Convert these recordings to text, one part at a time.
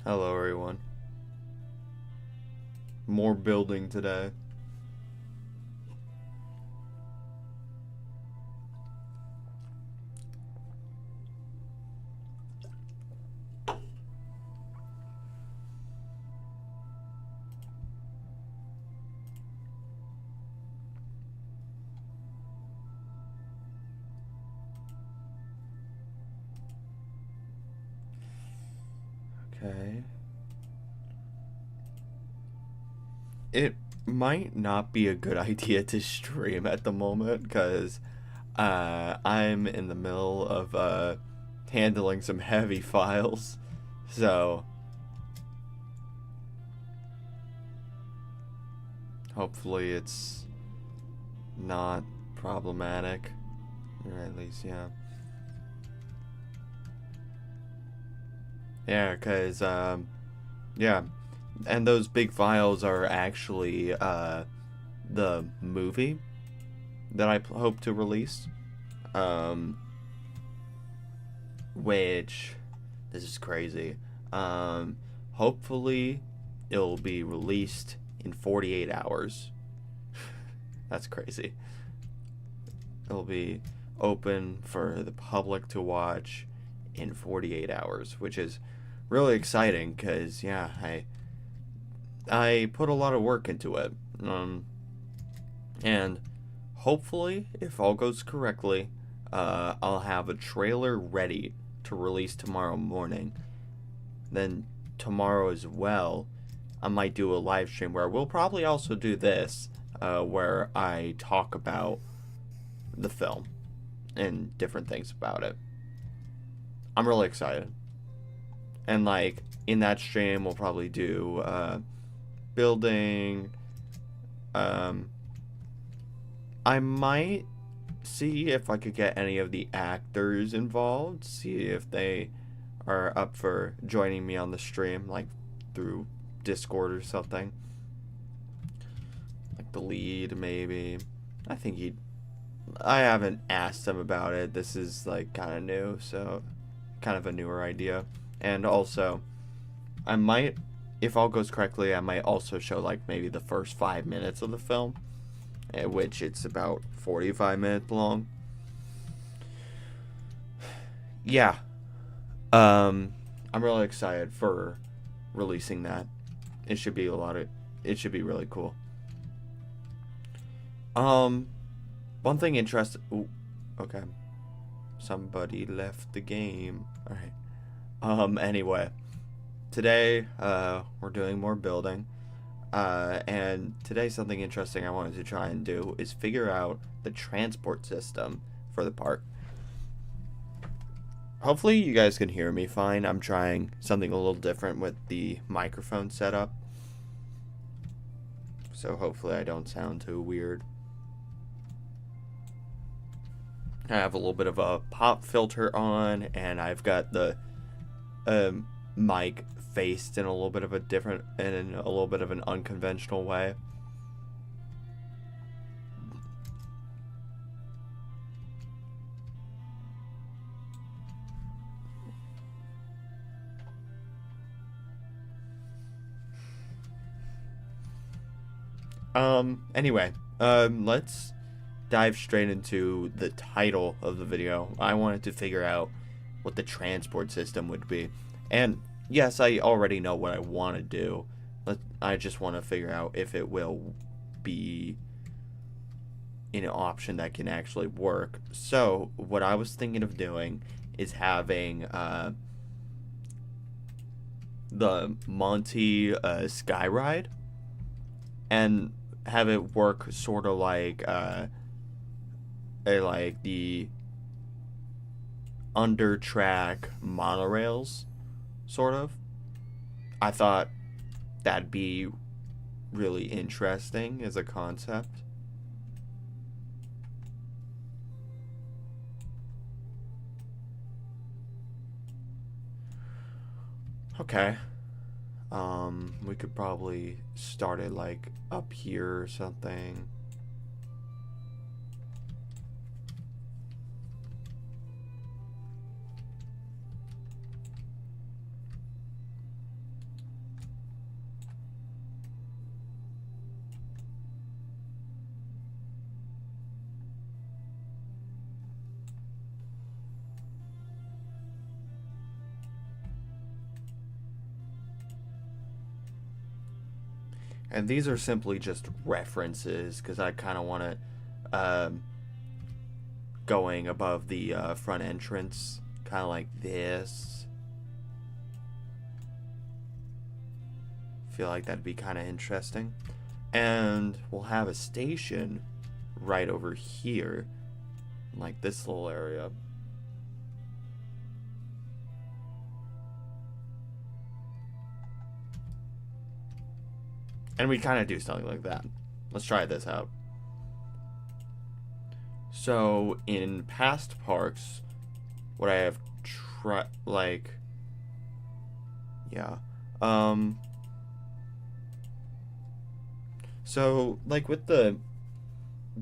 Hello, everyone. More building today. Okay. It might not be a good idea to stream at the moment because I'm in the middle of handling some heavy files. So hopefully it's not problematic. Or at least, yeah. Yeah, because, yeah. And those big files are actually the movie that I hope to release. Um, which, this is crazy. Hopefully it'll be released in 48 hours. That's crazy. It'll be open for the public to watch in 48 hours, which is really exciting because, yeah, I put a lot of work into it. And hopefully, if all goes correctly, I'll have a trailer ready to release tomorrow morning. Then tomorrow as well, I might do a live stream where we'll probably also do this, where I talk about the film and different things about it. I'm really excited. And like in that stream, we'll probably do building. I might see if I could get any of the actors involved, see if they are up for joining me on the stream, like through Discord or something. Like the lead, maybe. I think he'd. I haven't asked him about it. This is like kind of new, so kind of a newer idea. And also, I might, if all goes correctly, I might also show like maybe the first 5 minutes of the film, which it's about 45 minutes long. Yeah. I'm really excited for releasing that. It should be it should be really cool. Um, One thing interesting. Ooh, okay. Somebody left the game. All right. Anyway, today we're doing more building. And today something interesting I wanted to try and do is figure out the transport system for the park. Hopefully you guys can hear me fine. I'm trying something a little different with the microphone setup. So hopefully I don't sound too weird. I have a little bit of a pop filter on, and I've got the mic faced in a little bit of a different, in a little bit of an unconventional way. Anyway, let's dive straight into the title of the video. I wanted to figure out what the transport system would be. And yes, I already know what I want to do. I just want to figure out if it will be an option that can actually work. So, what I was thinking of doing is having the Monty Sky Ride and have it work sort of like like the under track monorails, sort of. I thought that'd be really interesting as a concept. Okay. We could probably start it like up here or something. And these are simply just references because I kind of want it going above the front entrance, kind of like this. Feel like that'd be kind of interesting. And we'll have a station right over here, like this little area. And we kind of do something like that. Let's try this out. So in past parks, what I have tried, like, yeah, so like with the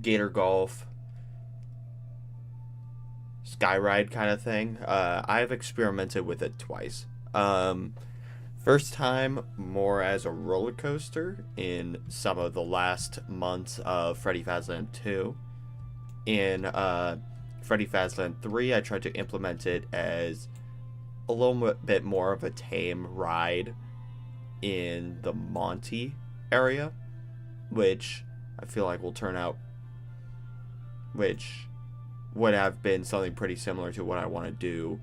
Gator Golf Skyride kind of thing, I've experimented with it twice. First time more as a roller coaster in some of the last months of Freddy FAZLAND 2. In Freddy FAZLAND 3, I tried to implement it as a little bit more of a tame ride in the Monty area, which I feel like will turn out, which would have been something pretty similar to what I want to do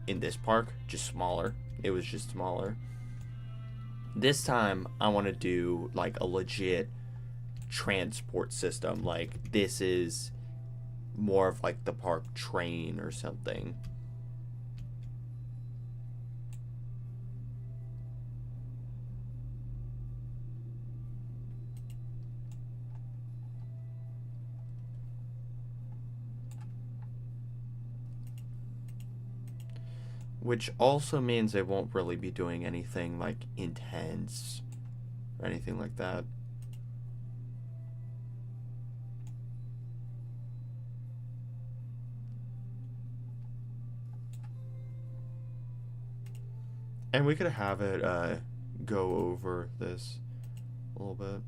in this park, just smaller. It was just smaller. This time, I want to do like a legit transport system. Like, this is more of like the park train or something. Which also means I won't really be doing anything like intense or anything like that. And we could have it go over this a little bit.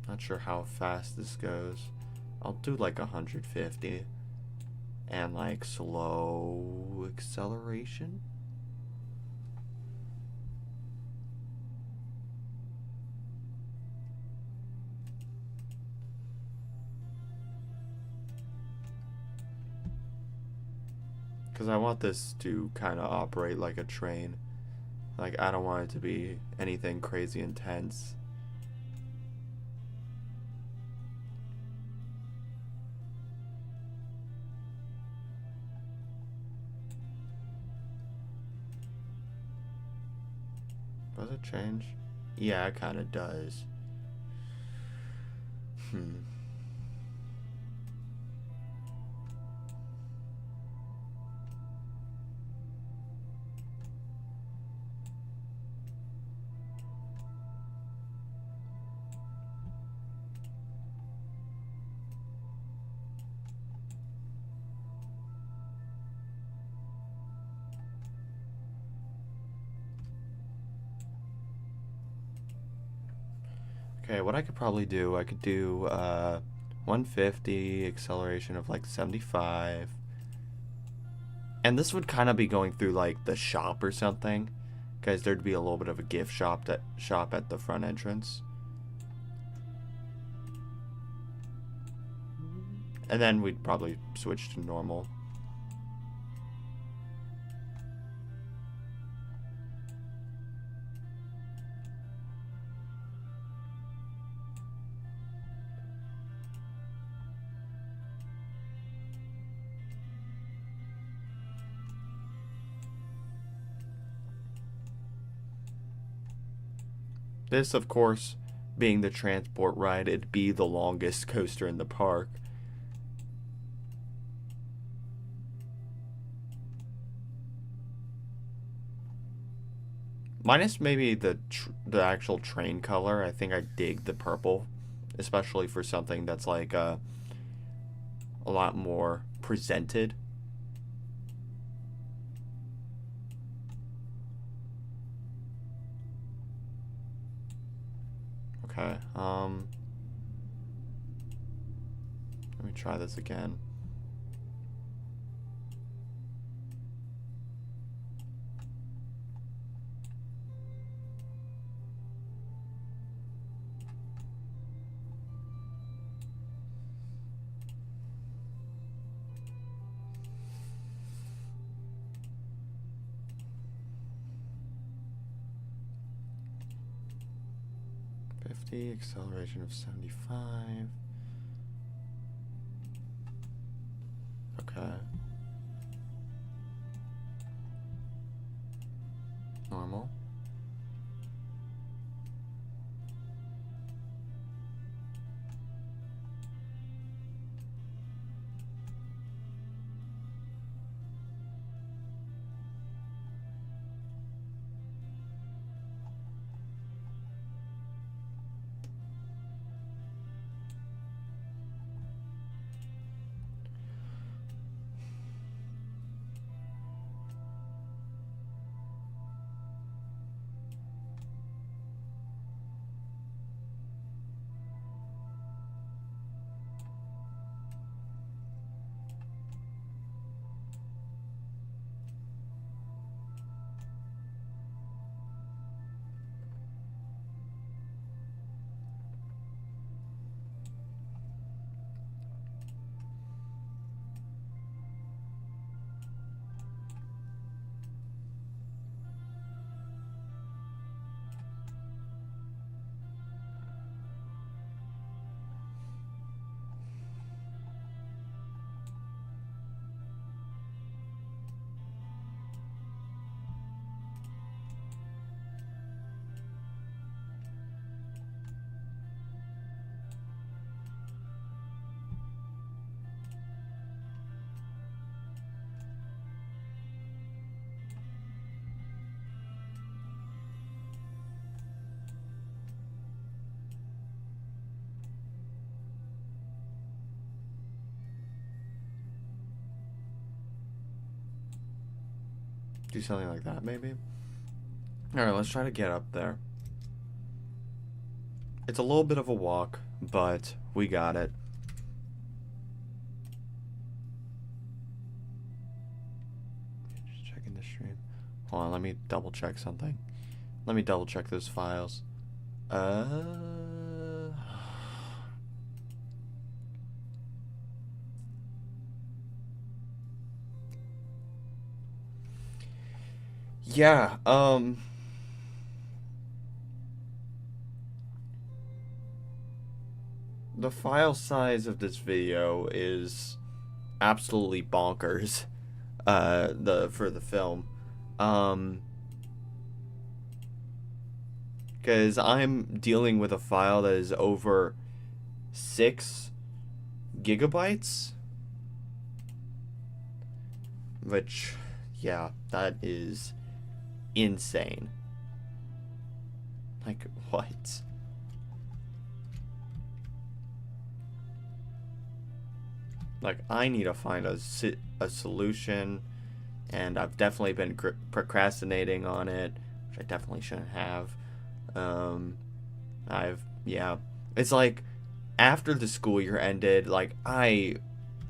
Not sure how fast this goes. I'll do like 150 and like slow acceleration. Because I want this to kind of operate like a train. Like, I don't want it to be anything crazy intense. Does it change? Yeah, it kind of does. Okay, what I could probably do, I could do 150, acceleration of like 75. And this would kind of be going through like the shop or something, because there'd be a little bit of a gift shop at the front entrance. And then we'd probably switch to normal. This, of course, being the transport ride, it'd be the longest coaster in the park. Minus maybe the actual train color. I think I dig the purple, especially for something that's like a lot more presented. Okay, let me try this again. 50, acceleration of 75. Okay. Normal. Do something like that, maybe? Alright, let's try to get up there. It's a little bit of a walk, but we got it. Just checking the stream. Hold on, let me double check something. Let me double check those files. Yeah, the file size of this video is absolutely bonkers. For the film. Because I'm dealing with a file that is over 6 gigabytes. Which, yeah, that is insane. Like, what? Like, I need to find a solution, and I've definitely been procrastinating on it, which I definitely shouldn't have. Yeah. It's like, after the school year ended, like,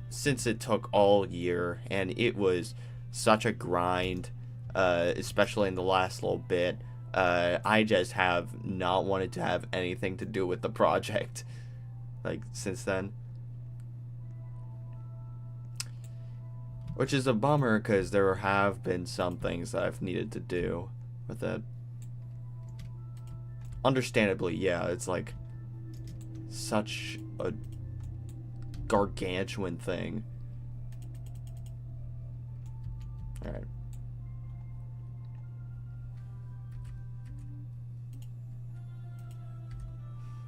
since it took all year, and it was such a grind, especially in the last little bit, I just have not wanted to have anything to do with the project, like, since then. Which is a bummer, because there have been some things that I've needed to do with it. Understandably, yeah, it's like such a gargantuan thing. Alright.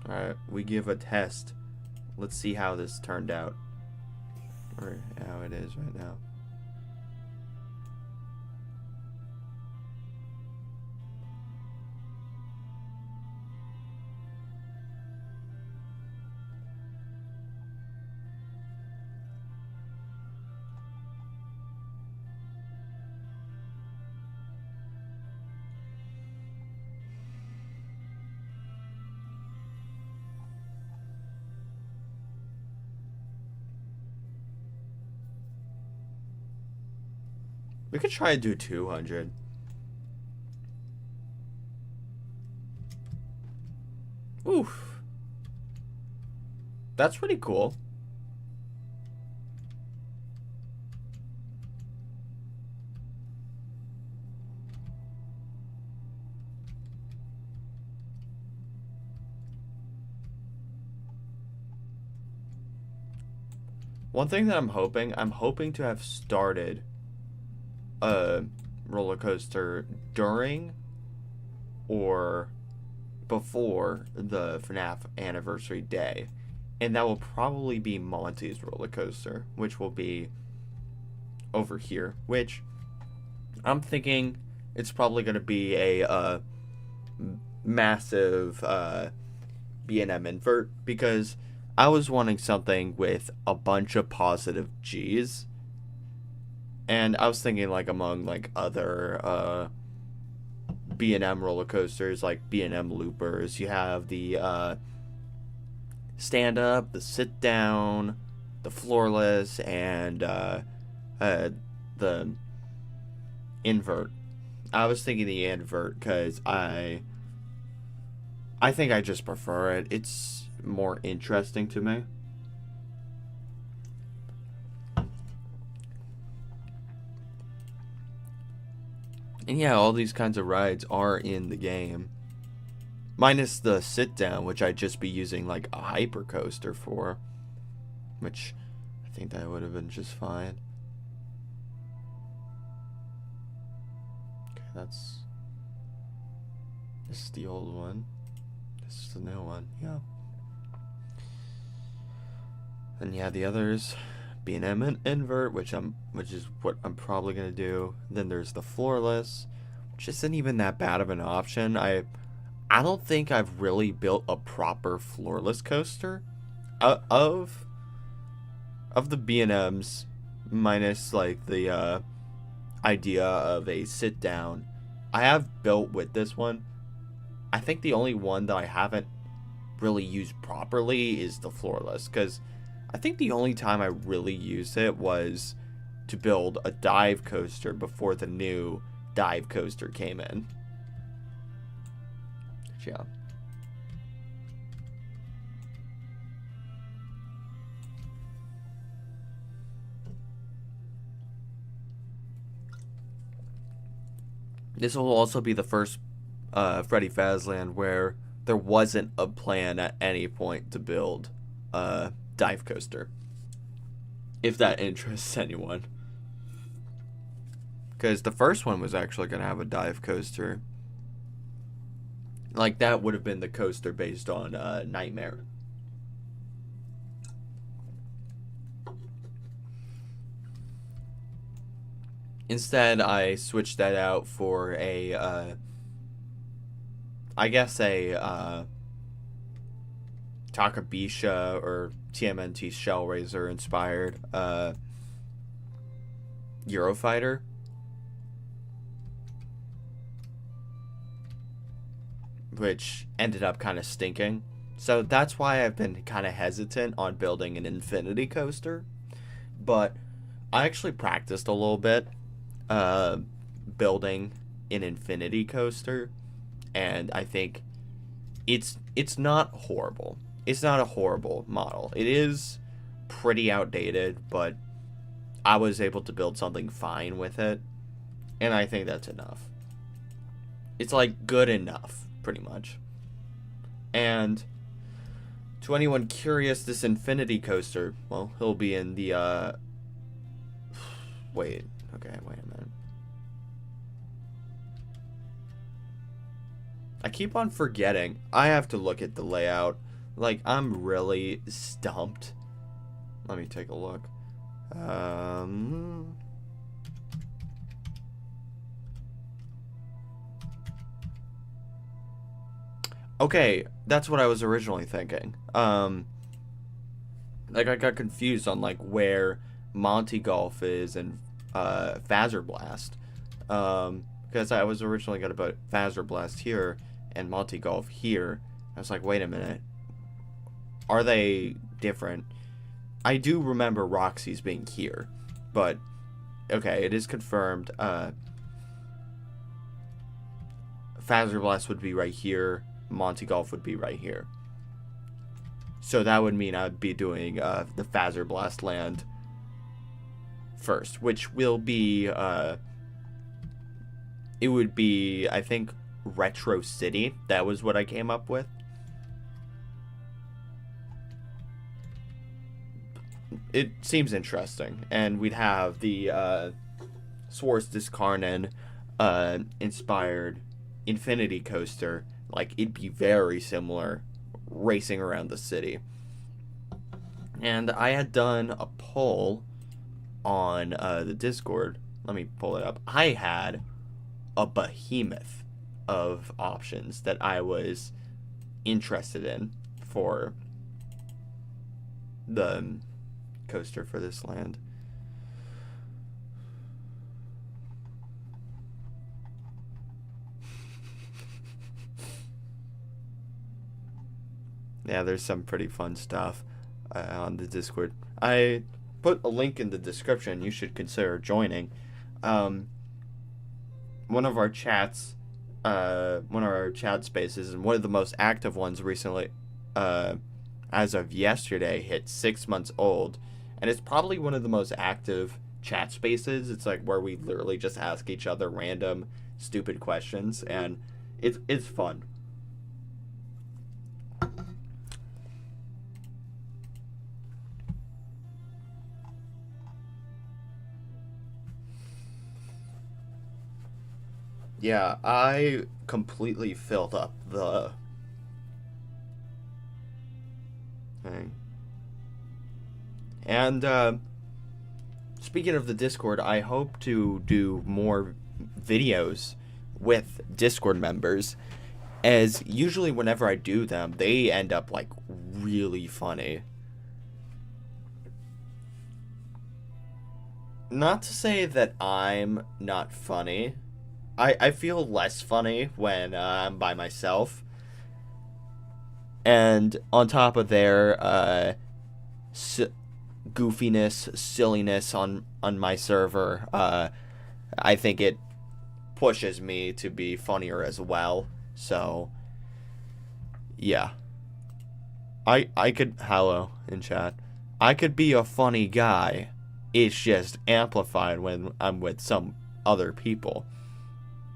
Alright, we give a test. Let's see how this turned out. Or how it is right now. We could try to do 200. Oof. That's pretty cool. One thing that I'm hoping to have started a roller coaster during or before the FNAF anniversary day. And that will probably be Monty's roller coaster, which will be over here, which I'm thinking it's probably going to be a massive B&M invert, because I was wanting something with a bunch of positive G's, and I was thinking like among like other B&M roller coasters, like B&M loopers, you have the stand up, the sit down, the floorless, and the invert. I was thinking the invert because I think I just prefer it. It's more interesting to me. And yeah, all these kinds of rides are in the game. Minus the sit down, which I'd just be using like a hyper coaster for. Which I think that would have been just fine. Okay, this is the old one. This is the new one, yeah. And yeah, the others, B&M invert, which is what I'm probably gonna do. Then there's the floorless, which isn't even that bad of an option. I don't think I've really built a proper floorless coaster of the B&Ms, minus like the idea of a sit down. I have built with this one. I think the only one that I haven't really used properly is the floorless, because I think the only time I really used it was to build a dive coaster before the new dive coaster came in. Yeah. This will also be the first Freddy FAZLAND where there wasn't a plan at any point to build a dive coaster, if that interests anyone. Because the first one was actually going to have a dive coaster. Like, that would have been the coaster based on Nightmare. Instead, I switched that out for a, I guess a Takabisha or TMNT Shellraiser inspired Eurofighter. Which ended up kind of stinking. So that's why I've been kind of hesitant on building an infinity coaster. But I actually practiced a little bit building an infinity coaster, and I think it's not horrible. It's not a horrible model. It is pretty outdated, but I was able to build something fine with it, and I think that's enough. It's like good enough, pretty much. And to anyone curious, this infinity coaster, well, he'll be in the wait a minute. I keep on forgetting. I have to look at the layout. Like, I'm really stumped. Let me take a look. Okay, that's what I was originally thinking. Like, I got confused on, like, where Monty Golf is and FAZLAND'S. Because I was originally going to put FAZLAND'S here and Monty Golf here. I was like, wait a minute. Are they different? I do remember Roxy's being here, but okay, it is confirmed. FAZLAND'S would be right here. Monty Golf would be right here. So that would mean I'd be doing the FAZLAND'S land first, which will be it would be, I think, Retro City. That was what I came up with. it seems interesting. And we'd have the Swarstis Karnan inspired Infinity Coaster. Like, it'd be very similar, racing around the city. And I had done a poll on the Discord. Let me pull it up. I had a behemoth of options that I was interested in for the coaster for this land. Yeah, there's some pretty fun stuff on the Discord. I put a link in the description. You should consider joining. One of our chats, one of our chat spaces, and one of the most active ones recently, as of yesterday, hit 6 months old, and it's probably one of the most active chat spaces. It's like where we literally just ask each other random, stupid questions, and it's fun. Yeah, I completely filled up the thing. And speaking of the Discord, I hope to do more videos with Discord members, as usually whenever I do them, they end up like really funny. Not to say that I'm not funny. I feel less funny when I'm by myself. And on top of their goofiness, silliness on my server, I think it pushes me to be funnier as well. So, yeah. I could, hello in chat. I could be a funny guy. It's just amplified when I'm with some other people.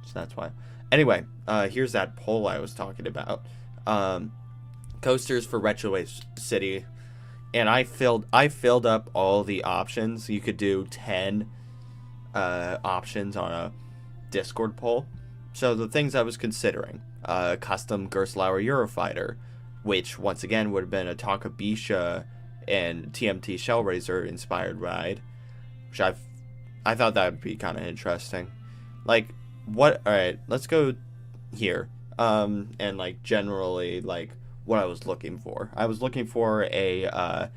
So that's why. Anyway, here's that poll I was talking about. Coasters for Retrowave City, and I filled up all the options. You could do 10 options on a Discord poll. So the things I was considering: custom Gerstlauer Eurofighter, which once again would have been a Takabisha and TMT Shellraiser inspired ride, which I thought that would be kind of interesting. Like, what? All right, let's go here. And like generally, like what I was looking for. I was looking for a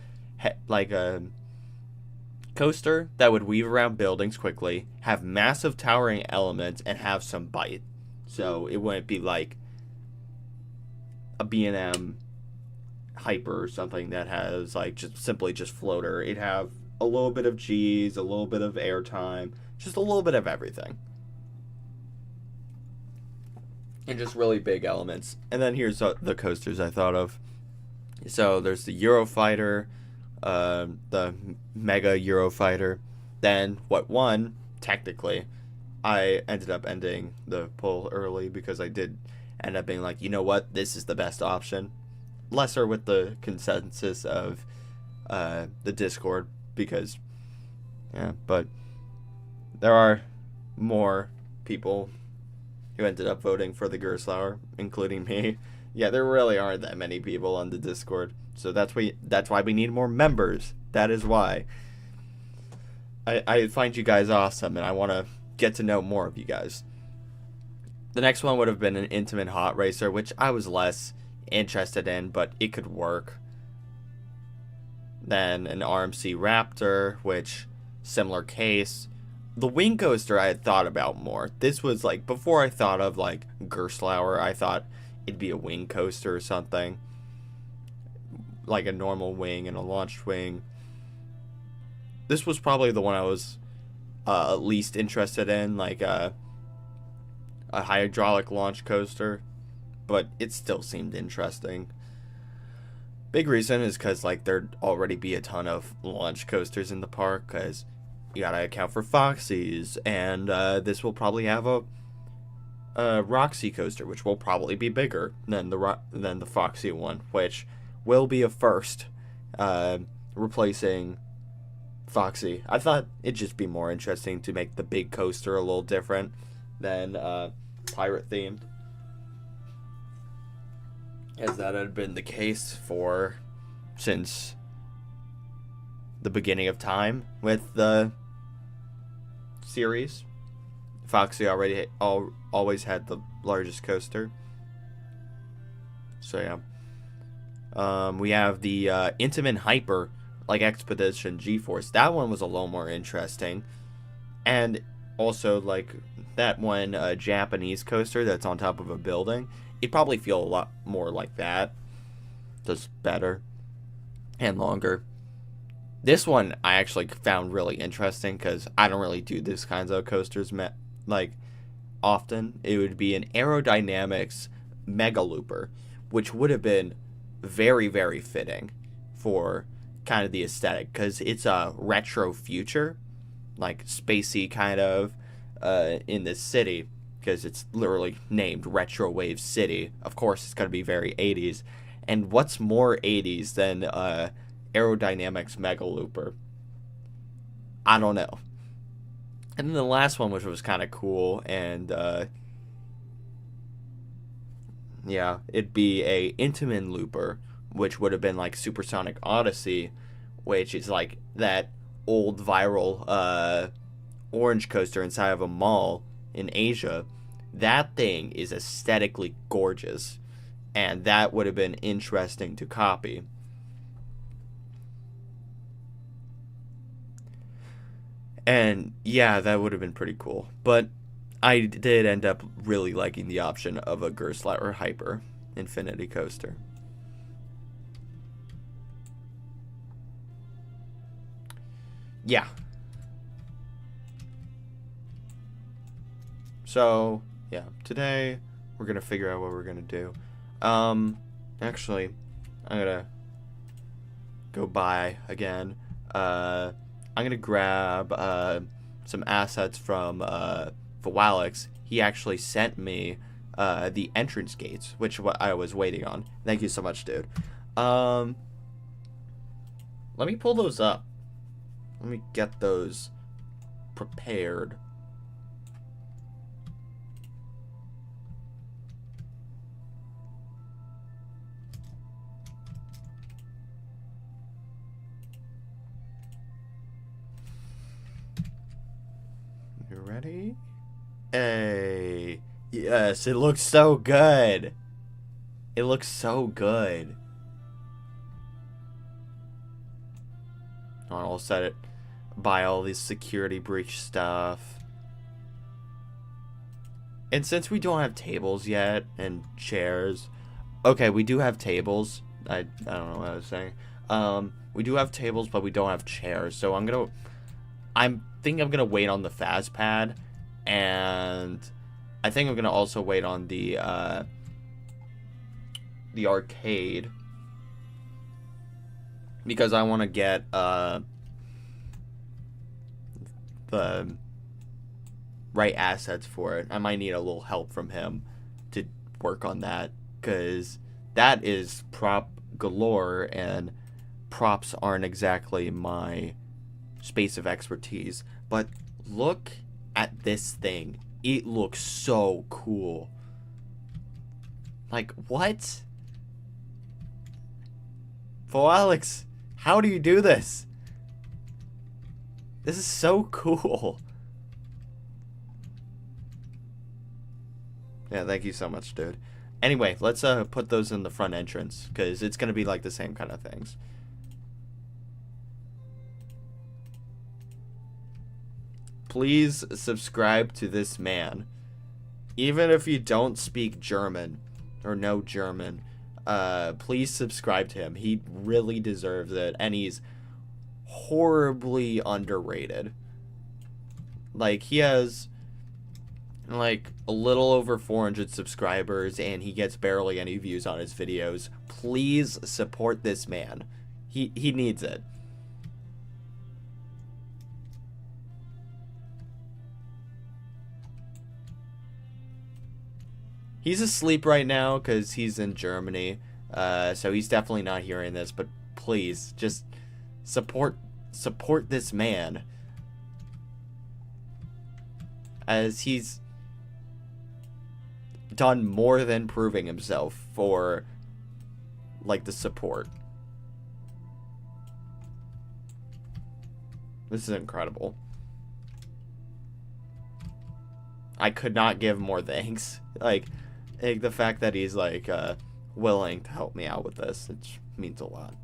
like a coaster that would weave around buildings quickly, have massive towering elements, and have some bite. So it wouldn't be like a B&M Hyper or something that has like just simply just floater. It'd have a little bit of G's, a little bit of airtime, just a little bit of everything. And just really big elements. And then here's the coasters I thought of. So there's the Eurofighter, the Mega Eurofighter. Then what won, technically, I ended up ending the poll early because I did end up being like, you know what, this is the best option. Lesser with the consensus of the Discord because, yeah, but there are more people who ended up voting for the Gerstlauer, including me. Yeah, there really aren't that many people on the Discord, so that's why we need more members. That is why. I find you guys awesome, and I want to get to know more of you guys. The next one would have been an Intimate Hot Racer, which I was less interested in, but it could work. Then an RMC Raptor, which, similar case. The wing coaster I had thought about more. This was like, before I thought of like Gerstlauer, I thought it'd be a wing coaster or something. Like a normal wing and a launched wing. This was probably the one I was least interested in, like a hydraulic launch coaster. But it still seemed interesting. Big reason is because like there'd already be a ton of launch coasters in the park, because you gotta account for Foxy's, and this will probably have a Roxy coaster, which will probably be bigger than the Foxy one, which will be a first, replacing Foxy. I thought it'd just be more interesting to make the big coaster a little different than pirate themed, as that had been the case since the beginning of time with the series. Foxy always had the largest coaster. So yeah. We have the Intamin Hyper, like Expedition G-Force. That one was a little more interesting. And also, like, that one Japanese coaster that's on top of a building, it'd probably feel a lot more like that. Just better and longer. This one I actually found really interesting because I don't really do this kinds of coasters like often. It would be an aerodynamics mega looper, which would have been very, very fitting for kind of the aesthetic, because it's a retro future, like spacey kind of in this city, because it's literally named Retro Wave City. Of course it's going to be very 80s, and what's more 80s than aerodynamics mega looper? I don't know. And then the last one, which was kind of cool, and yeah, it'd be a Intamin looper, which would have been like Supersonic Odyssey, which is like that old viral orange coaster inside of a mall in Asia. That thing is aesthetically gorgeous, and that would have been interesting to copy. And yeah, that would have been pretty cool. But I did end up really liking the option of a Gerstlauer Hyper Infinity Coaster. Yeah. So, yeah, today we're going to figure out what we're going to do. Actually, I'm going to go buy again. I'm going to grab some assets from FAZLAND'S. He actually sent me the entrance gates, which I was waiting on. Thank you so much, dude. Let me pull those up. Let me get those prepared. You ready? Hey. Yes, it looks so good. It looks so good. I'll set it, buy all these security breach stuff. And since we don't have tables yet and chairs, okay, we do have tables. I don't know what I was saying. We do have tables, but we don't have chairs. So I think I'm gonna wait on the Faz pad, and I think I'm gonna also wait on the arcade, because I want to get the right assets for it. I might need a little help from him to work on that, because that is prop galore, and props aren't exactly my space of expertise. But look at this thing. It looks so cool. Like, what? FAZLAND'S, how do you do this? This is so cool. Yeah, thank you so much, dude. Anyway, let's put those in the front entrance, because it's going to be like the same kind of things. Please subscribe to this man. Even if you don't speak German or know German, please subscribe to him. He really deserves it, and he's horribly underrated. Like, he has like a little over 400 subscribers, and he gets barely any views on his videos. Please support this man. He needs it. He's asleep right now because he's in Germany, so he's definitely not hearing this, but please, just support support this man, as he's done more than proving himself for, like, the support. This is incredible. I could not give more thanks. Like the fact that he's, like, willing to help me out with this, it means a lot.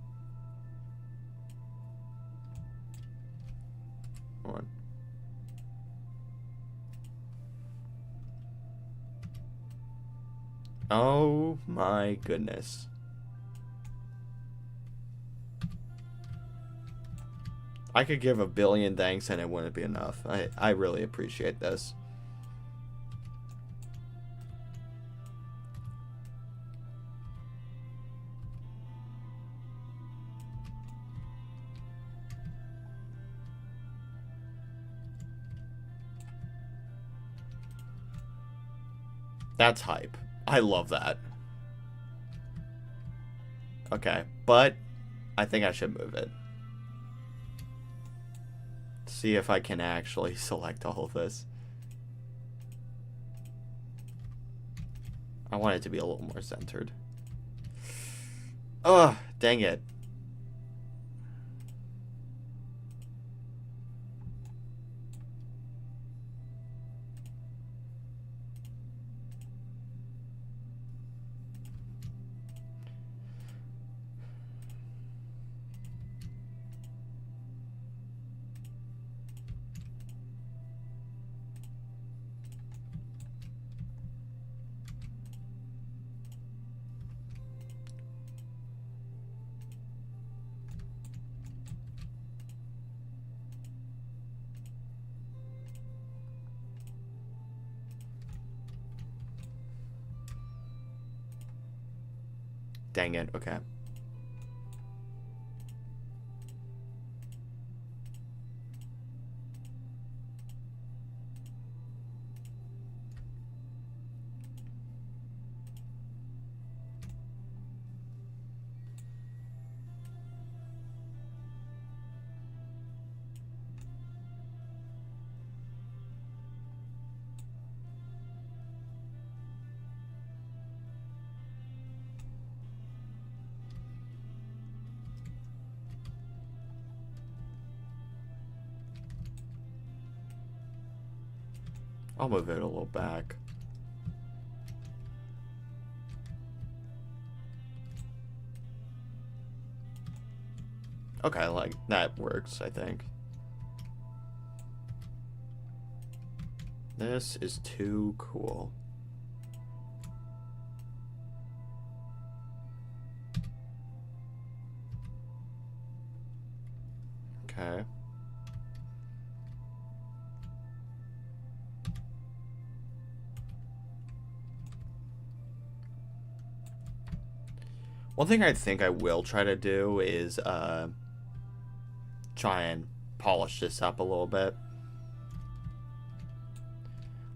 Hold on. Oh my goodness. I could give 1,000,000,000 thanks and it wouldn't be enough. I really appreciate this. That's hype. I love that. Okay, but I think I should move it. See if I can actually select all of this. I want it to be a little more centered. Ugh, dang it. Dang it, okay. I'll move it a little back. Okay, like, that works, I think. This is too cool. Okay. One thing I think I will try to do is try and polish this up a little bit.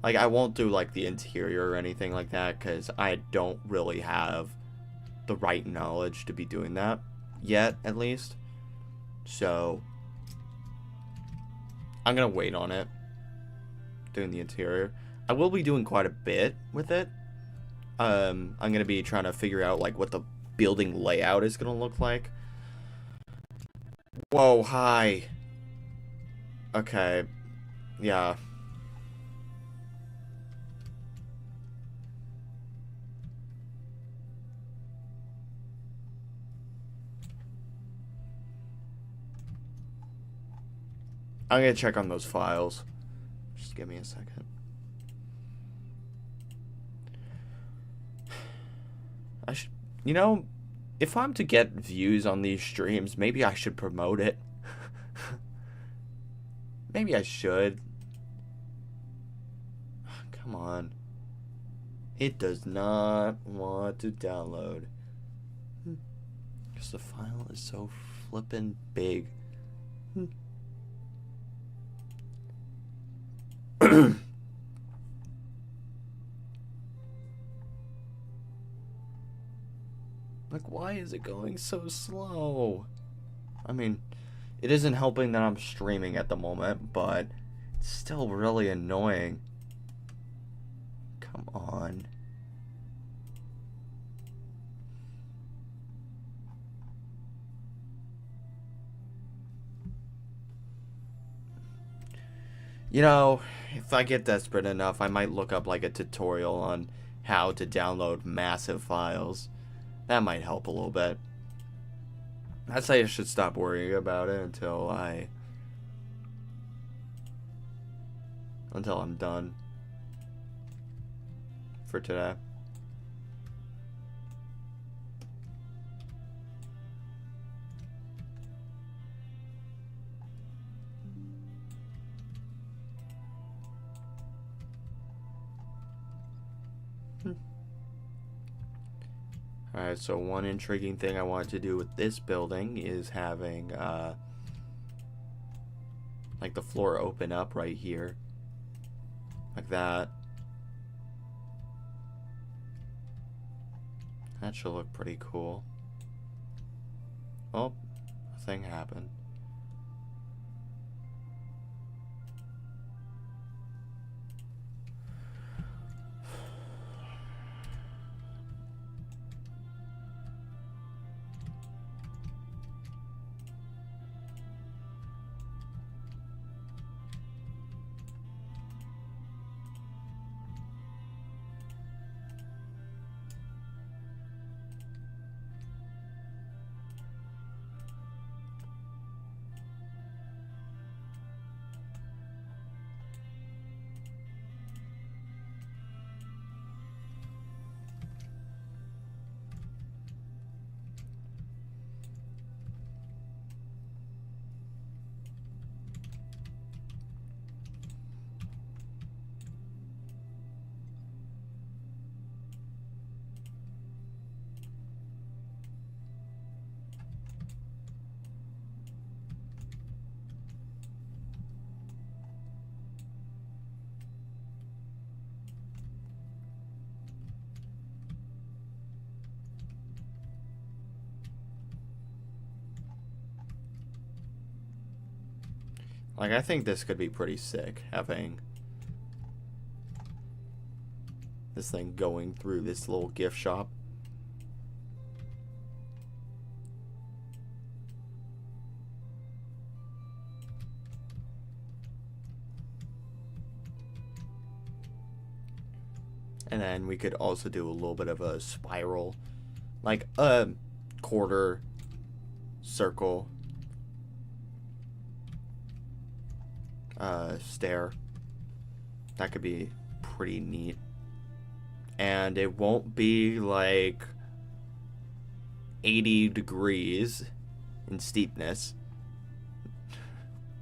Like, I won't do, like, the interior or anything like that, because I don't really have the right knowledge to be doing that yet, at least. So, I'm going to wait on it, doing the interior. I will be doing quite a bit with it. I'm going to be trying to figure out, like, what the building layout is going to look like. Whoa, hi. Okay. Yeah. I'm gonna check on those files. Just give me a second. I should, you know, if I'm to get views on these streams, maybe I should promote it. Maybe I should. Come on. It does not want to download. Because the file is so flippin' big. Like, why is it going so slow? I mean, It isn't helping that I'm streaming at the moment, but it's still really annoying. Come on. You know, if I get desperate enough, I might look up like a tutorial on how to download massive files. That might help a little bit. I'd say I should stop worrying about it until I'm done for today. Alright, so one intriguing thing I wanted to do with this building is having, like the floor open up right here. Like that. That should look pretty cool. Oh, a thing happened. Like, I think this could be pretty sick, having this thing going through this little gift shop. And then we could also do a little bit of a spiral, like a quarter circle stair. That could be pretty neat. And it won't be like 80 degrees in steepness.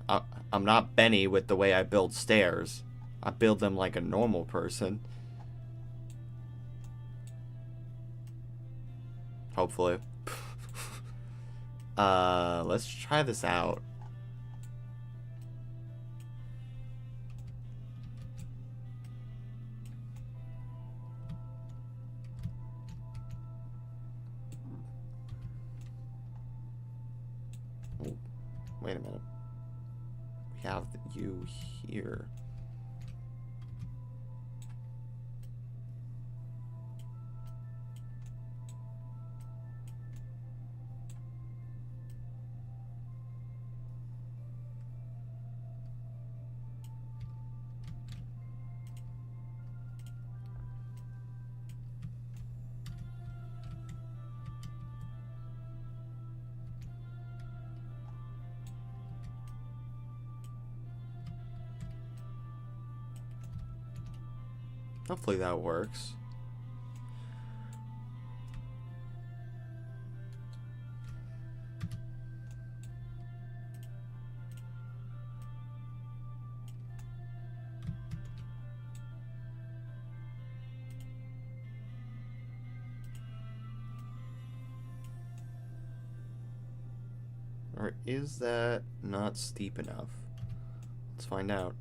I'm not Benny with the way I build stairs. I build them like a normal person. Hopefully. Let's try this out. Oh, wait a minute. We have you here. Hopefully that works. Or is that not steep enough? Let's find out.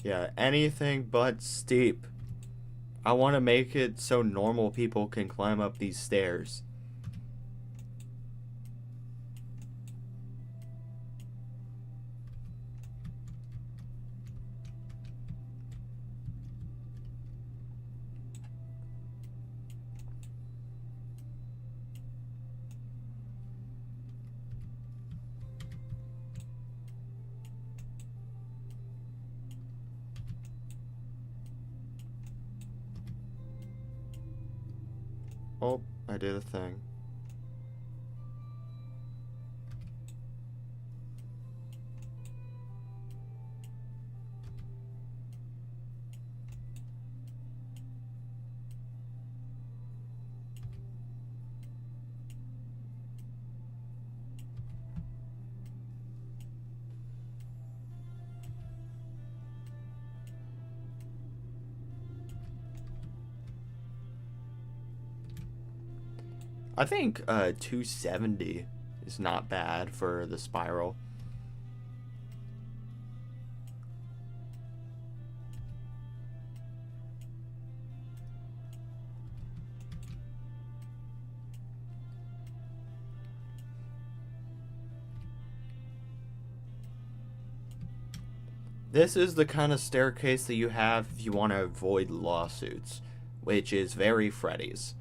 Yeah, anything but steep. I want to make it so normal people can climb up these stairs. Oh, I did a thing. I think 270 is not bad for the spiral. This is the kind of staircase that you have if you want to avoid lawsuits, which is very Freddy's.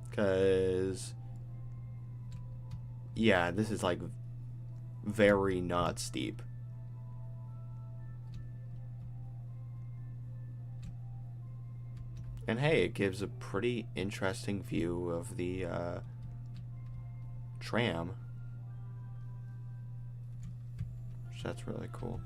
Because, yeah, this is like very not steep. And hey, it gives a pretty interesting view of the tram. So that's really cool.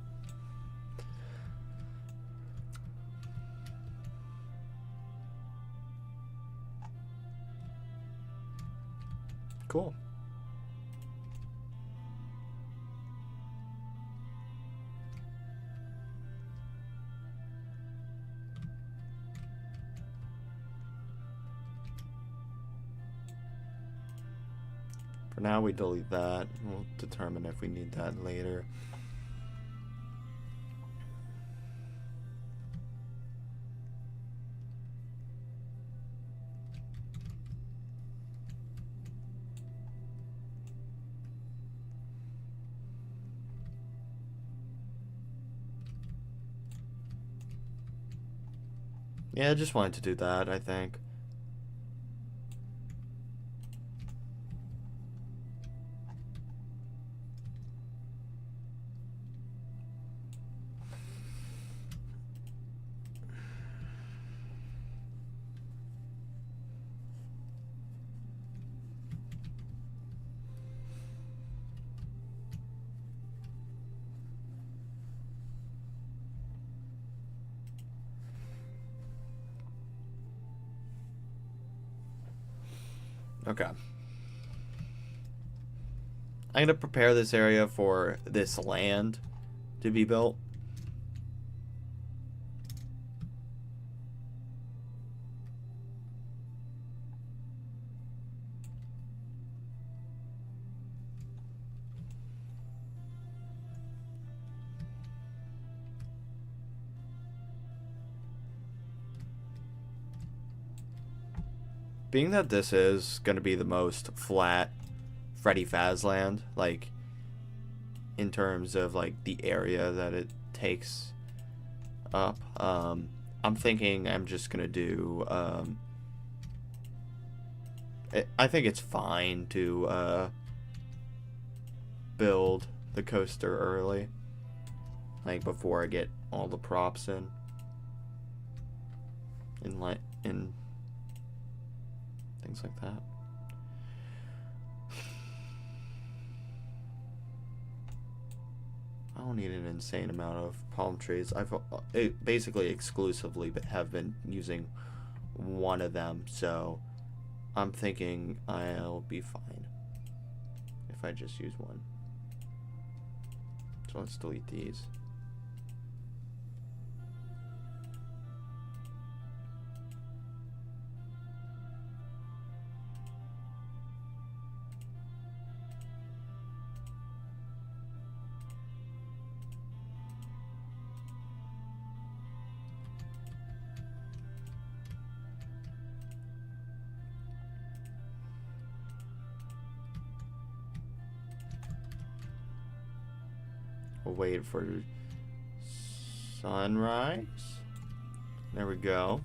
Cool. For now, we delete that. We'll determine if we need that later. Yeah, I just wanted to do that, I think. Okay. I'm going to prepare this area for this land to be built. Being that this is going to be the most flat Freddy FAZLand, like, in terms of, like, the area that it takes up, I'm thinking I'm just going to do, I think it's fine to, build the coaster early, like, before I get all the props in things like that. I don't need an insane amount of palm trees. I've basically exclusively have been using one of them, so I'm thinking I'll be fine if I just use one. So let's delete these. We'll wait for sunrise. There we go.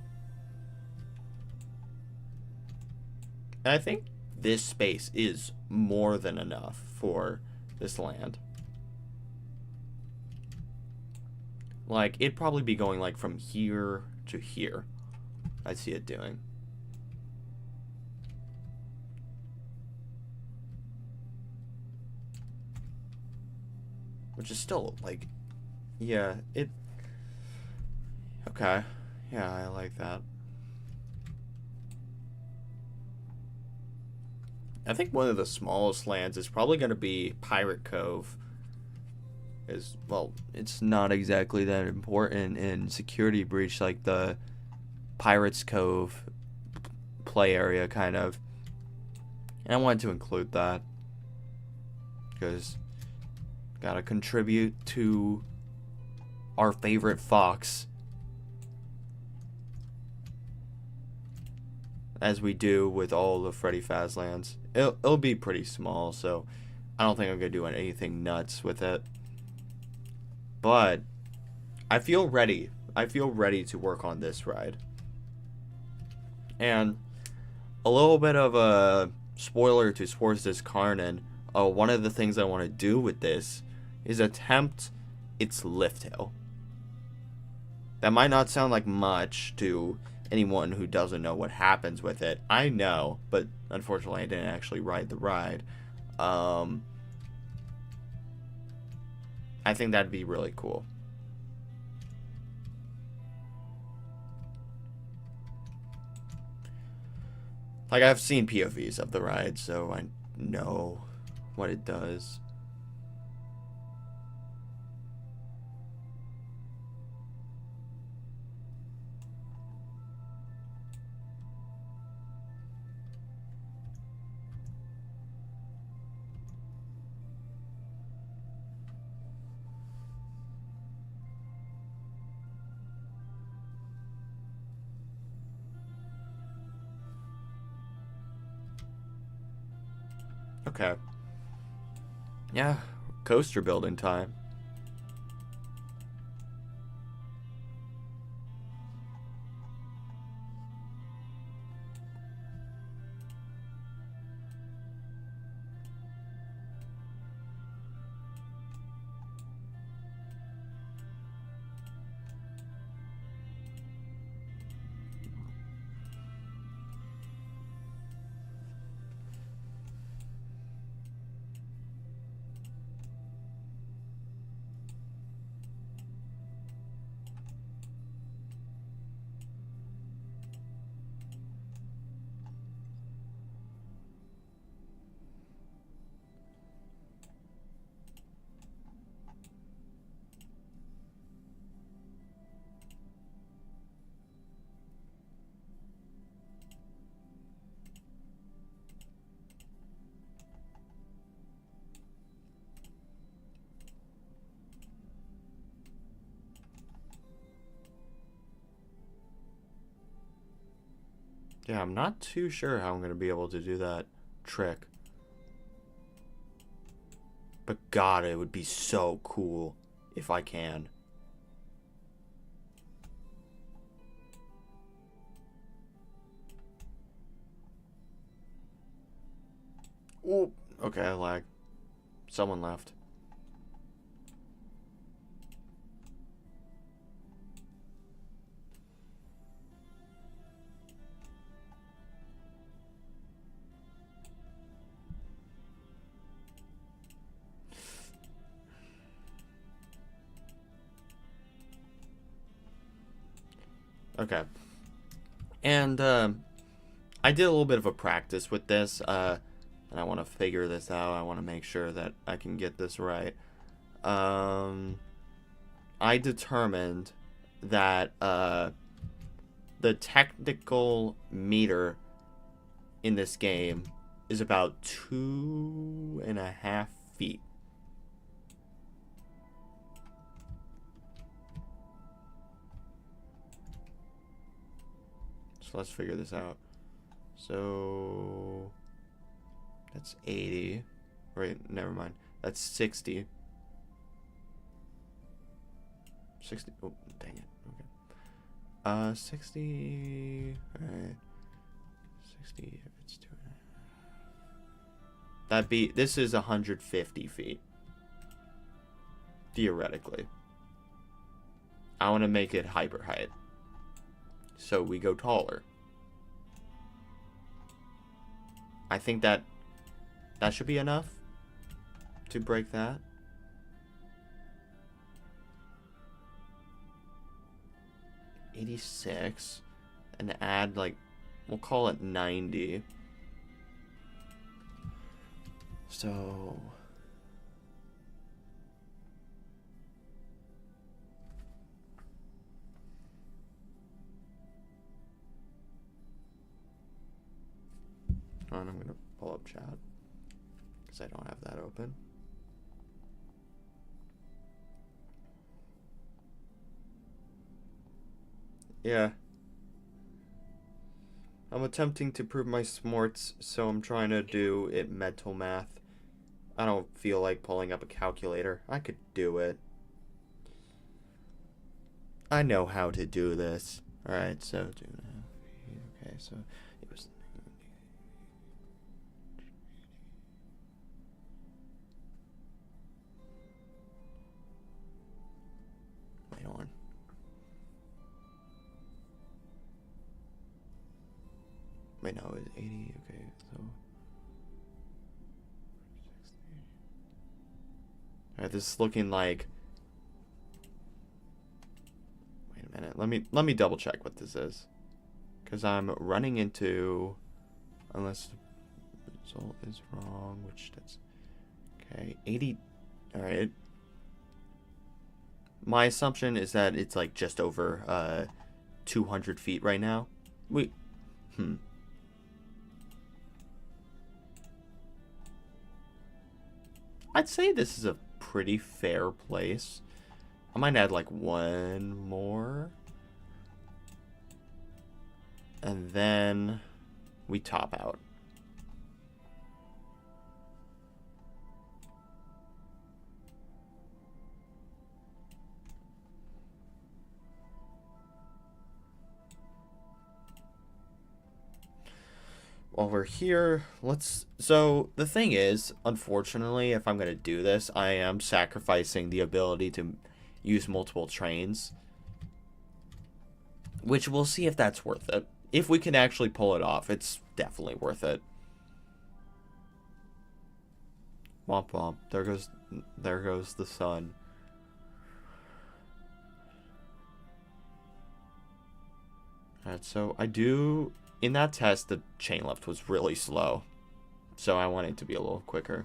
And I think this space is more than enough for this land. Like, it'd probably be going, like, from here to here. I see it doing. Which is still, like, yeah, it... Okay. Yeah, I like that. I think one of the smallest lands is probably going to be Pirate Cove. Well, it's not exactly that important in Security Breach, like the Pirates Cove play area, kind of. And I wanted to include that because gotta contribute to our favorite fox, as we do with all the Freddy FAZLands. It'll be pretty small, so I don't think I'm gonna do anything nuts with it. But I feel ready. I feel ready to work on this ride. And a little bit of a spoiler to Sports Discarnan. One of the things I want to do with this is attempt its lift hill. That might not sound like much to anyone who doesn't know what happens with it. I know, but unfortunately I didn't actually ride the ride. I think that'd be really cool. Like, I've seen POVs of the ride, so I know what it does. Okay. Yeah, coaster building time. Yeah, I'm not too sure how I'm going to be able to do that trick. But God, it would be so cool if I can. Ooh, okay, I lag. Someone left. Okay. And I did a little bit of a practice with this, and I want to figure this out. I want to make sure that I can get this right. I determined that the technical meter in this game is about 2.5 feet. So let's figure this out. So that's 80. Wait, never mind. That's 60. 60. Oh, dang it. Okay. 60. Alright. 60 if it's 2. This is 150 feet. Theoretically. I want to make it hyper height. So we go taller. I think that should be enough to break that. $86 and add, like, we'll call it 90. So and I'm gonna pull up chat because I don't have that open. Yeah. I'm attempting to prove my smarts, so I'm trying to do it mental math. I don't feel like pulling up a calculator. I could do it. I know how to do this. Alright, so do that. Okay, so it was. Wait on. Wait, no, it's 80. Okay, so. Alright, this is looking like. Wait a minute. Let me double check what this is, because I'm running into, unless the result is wrong, which that's okay. 80. Alright. My assumption is that it's like just over 200 feet right now. I'd say this is a pretty fair place. I might add like one more. And then we top out. While we're here, so the thing is, unfortunately, if I'm going to do this, I am sacrificing the ability to use multiple trains, which we'll see if that's worth it. If we can actually pull it off, it's definitely worth it. Womp womp. There goes the sun. Alright, so in that test, the chain lift was really slow, so I want it to be a little quicker.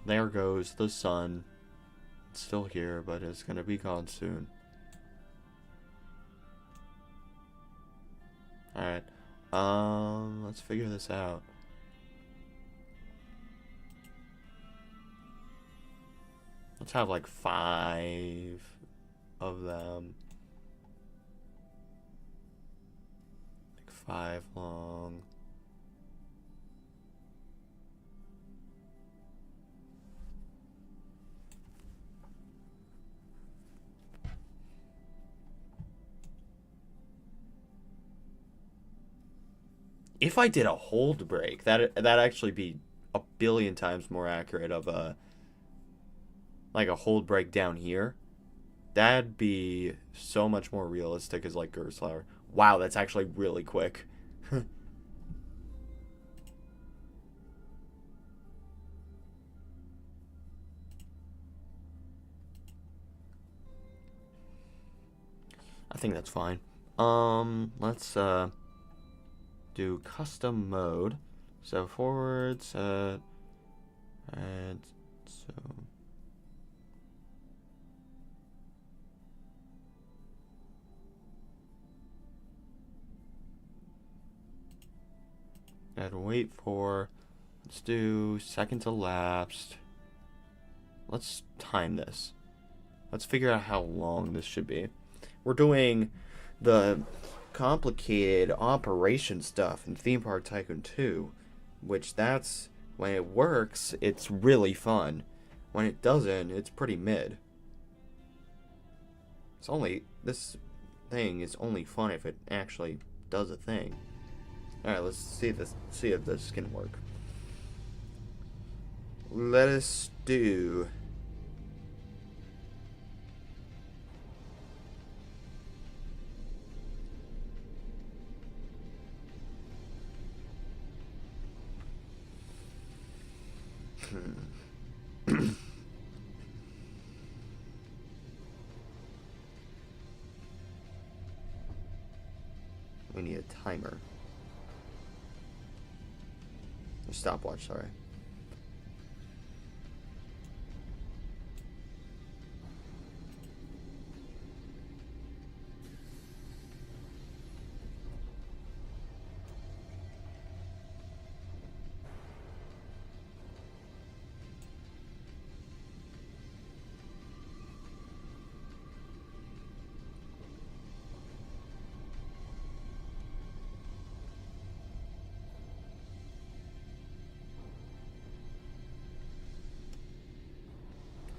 There goes the sun. It's still here, but it's gonna be gone soon. Alright, let's figure this out. Let's have like 5 of them. 5 long. If I did a hold break, that'd actually be a billion times more accurate of a hold break down here. That'd be so much more realistic as like Gerstlauer. Wow, that's actually really quick. I think that's fine. Let's do custom mode. So forward set, and so. And wait for, let's do seconds elapsed. Let's time this. Let's figure out how long this should be. We're doing the complicated operation stuff in Theme Park Tycoon 2, which that's, when it works, it's really fun. When it doesn't, it's pretty mid. This thing is only fun if it actually does a thing. Alright, let's see if this can work. Let us do... We need a timer. A stopwatch, sorry.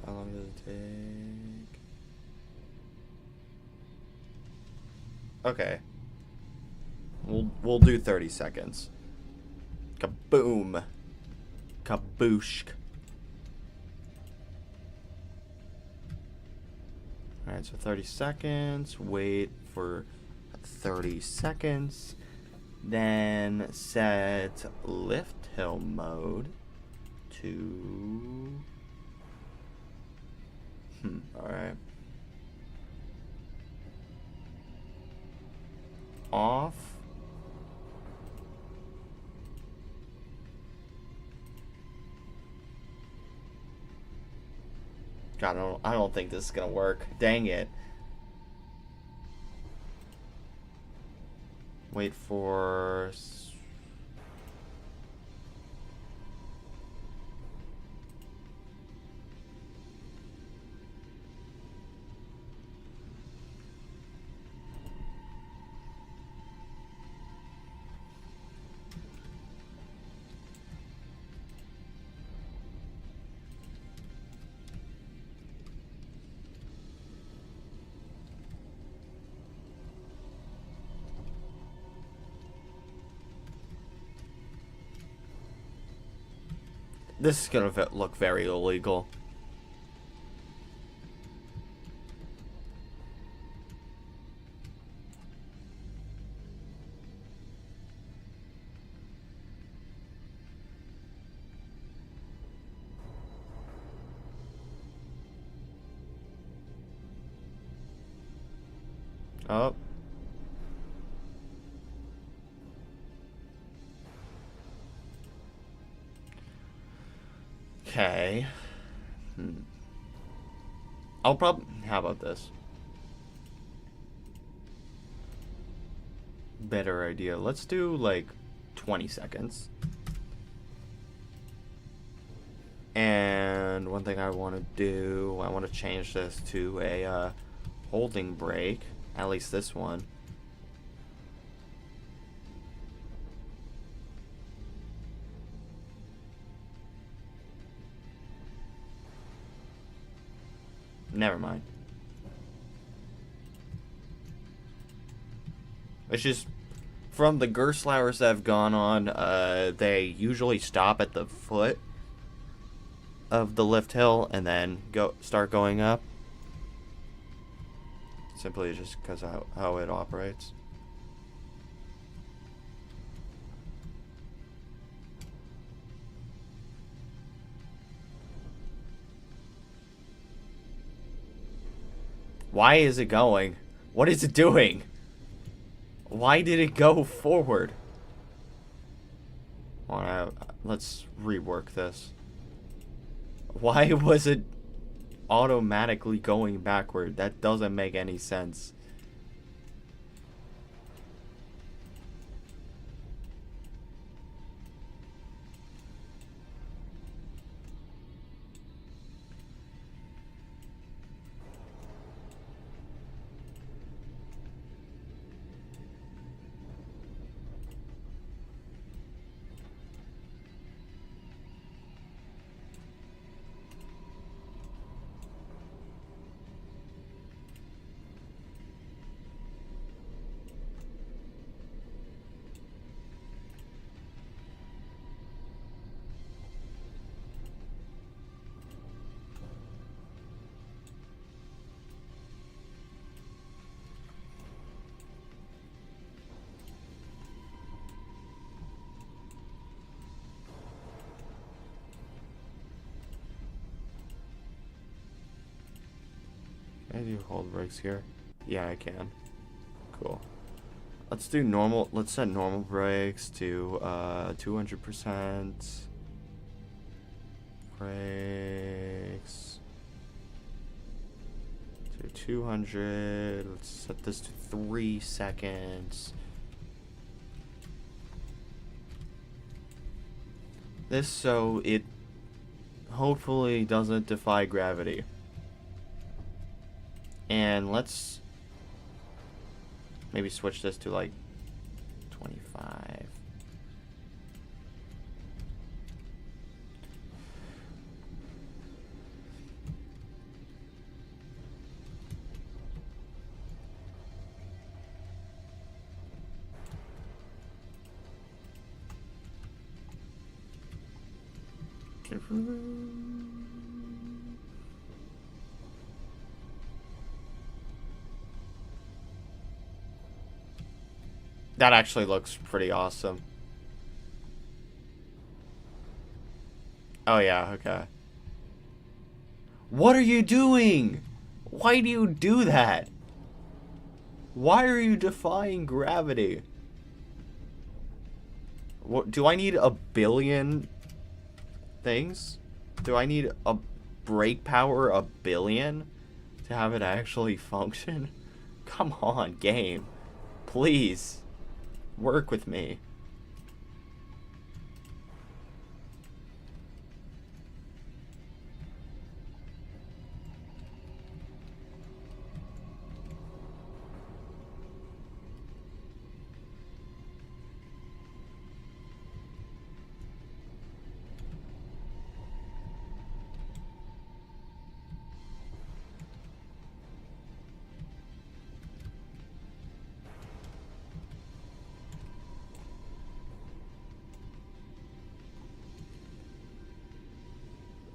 How long does it take? Okay. We'll do 30 seconds. Kaboom. Kabooshk. Alright, so 30 seconds. Wait for 30 seconds. Then set lift hill mode to... Alright. Off. God, I don't think this is gonna work. Dang it. Wait for... This is gonna look very illegal. Oh. Okay. I'll probably... How about this? Better idea. Let's do, like, 20 seconds. And one thing I want to do... I want to change this to a, holding break. At least this one. Never mind. It's just from the Gerslauers that have gone on, they usually stop at the foot of the lift hill and then start going up. Simply just because of how it operates. Why is it going? What is it doing? Why did it go forward? Alright, let's rework this. Why was it automatically going backward? That doesn't make any sense. Can I do hold brakes here? Yeah, I can. Cool. Let's do normal. Let's set normal brakes to 200%. Brakes to 200. Let's set this to 3 seconds. This so it hopefully doesn't defy gravity. And let's maybe switch this to like 25. That actually looks pretty awesome. Oh yeah, okay. What are you doing? Why do you do that? Why are you defying gravity? What, do I need a billion things? Do I need a brake power a billion to have it actually function? Come on, game. Please. Work with me.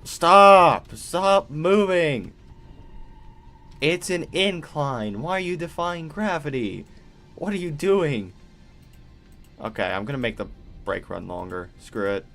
Stop! Stop moving! It's an incline. Why are you defying gravity? What are you doing? Okay, I'm gonna make the brake run longer. Screw it.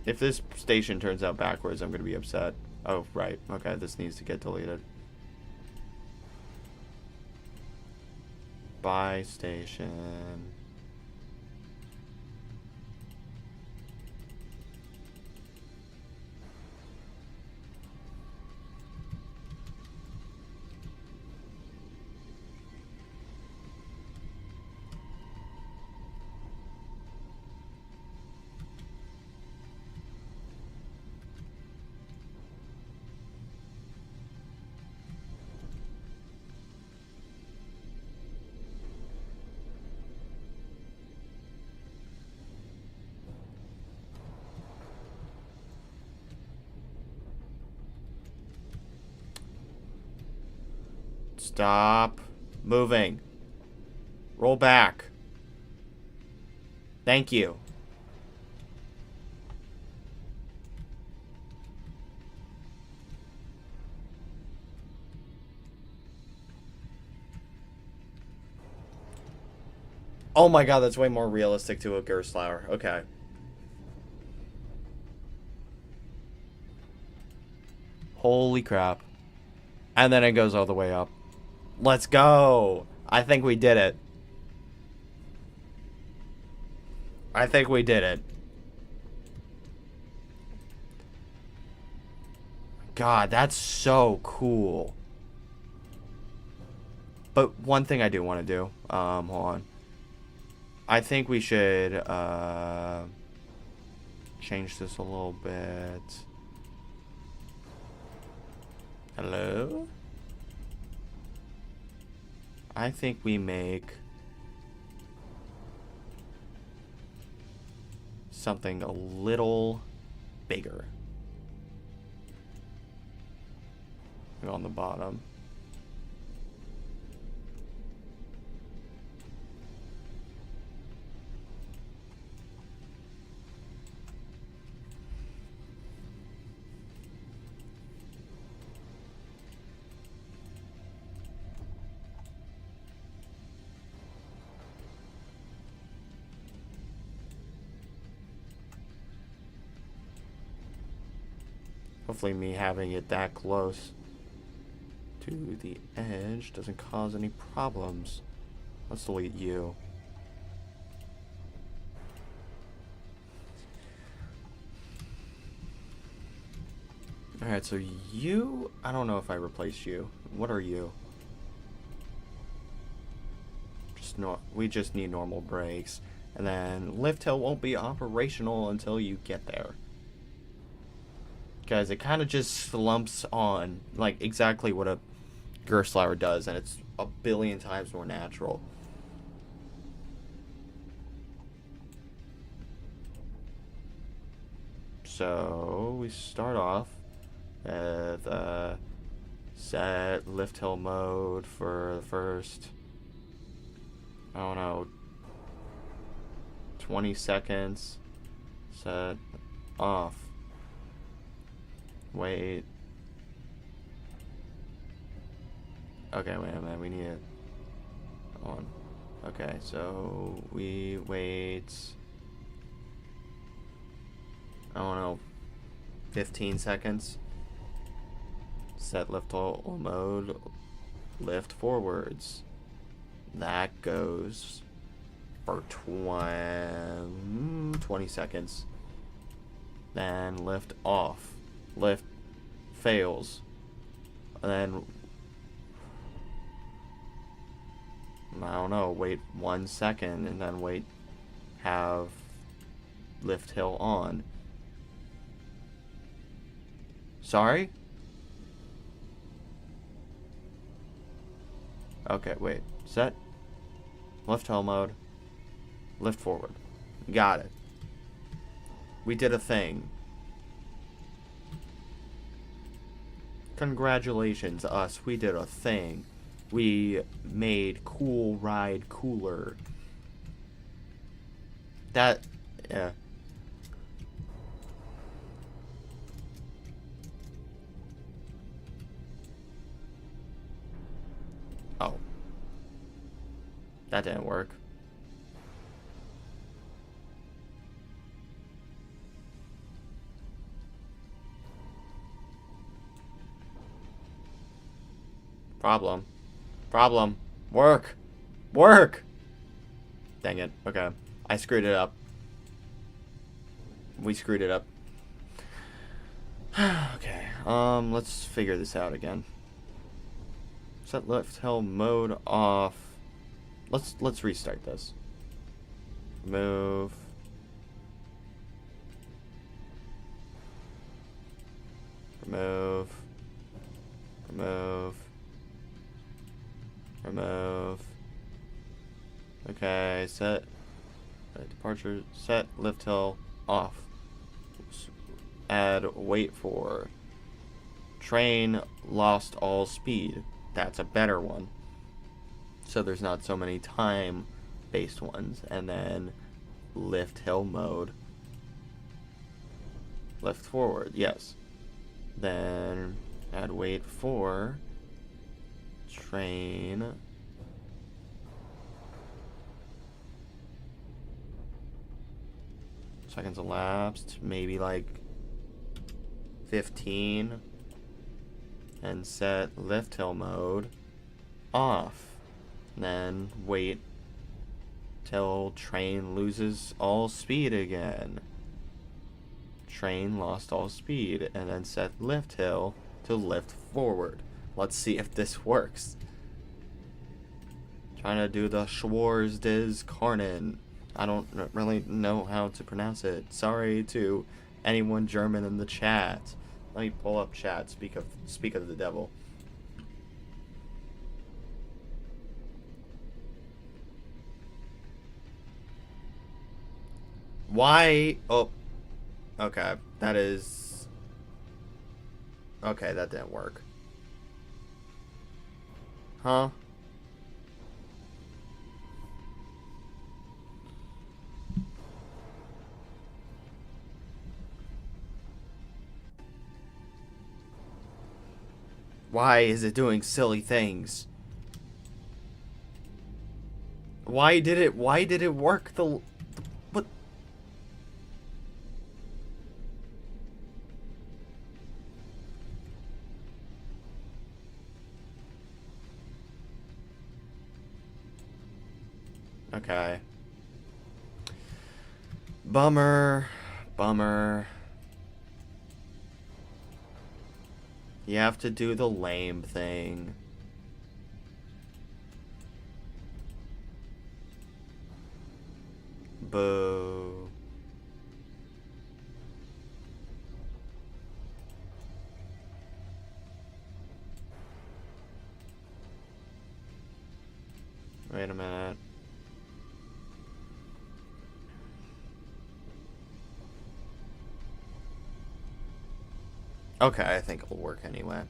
If this station turns out backwards, I'm going to be upset. Oh, right. Okay, this needs to get deleted. Buy station. Stop moving. Roll back. Thank you. Oh my god, that's way more realistic to a Gerstlauer. Okay. Holy crap. And then it goes all the way up. Let's go. I think we did it. I think we did it. God, that's so cool. But one thing I do want to do, hold on. I think we should, change this a little bit. Hello? I think we make something a little bigger. On the bottom. Hopefully me having it that close to the edge doesn't cause any problems. Let's delete you. Alright, so you... I don't know if I replace you. What are you? We just need normal brakes. And then lift hill won't be operational until you get there. Guys, it kind of just slumps on, like, exactly what a Gerstlauer does, and it's a billion times more natural. So, we start off with, set lift hill mode for the first, I don't know, 20 seconds. Set off. Wait. Okay, wait a minute. We need it on. Okay, so we wait. I don't know. 15 seconds. Set lift hill mode. Lift forwards. That goes for 20 seconds. Then lift off. Lift fails. And then, I don't know, wait 1 second and then wait, have lift hill on. Sorry? Okay, wait. Set. Lift hill mode. Lift forward. Got it. We did a thing. Congratulations, us. We did a thing. We made Cool Ride cooler. That, yeah. Oh. That didn't work. Problem. Work. Dang it. Okay. I screwed it up. We screwed it up. Okay. Let's figure this out again. Set lift hill mode off. Let's restart this. Remove. Okay, set departure, set lift hill off. Add wait for. Train lost all speed. That's a better one. So there's not so many time based ones. And then lift hill mode. Lift forward, yes. Then add wait for train. Seconds elapsed, maybe like 15. And set lift hill mode off. Then wait till train loses all speed again. Train lost all speed, and then set lift hill to lift forward. Let's see if this works. Trying to do the Schwarz des Karnen. I don't really know how to pronounce it. Sorry to anyone German in the chat. Let me pull up chat. Speak of the devil. Why? Oh, okay. That is. Okay, that didn't work. Huh? Why is it doing silly things? Why did it work what? Okay. Bummer. You have to do the lame thing. Boo. Wait a minute. Okay, I think it'll work anyway.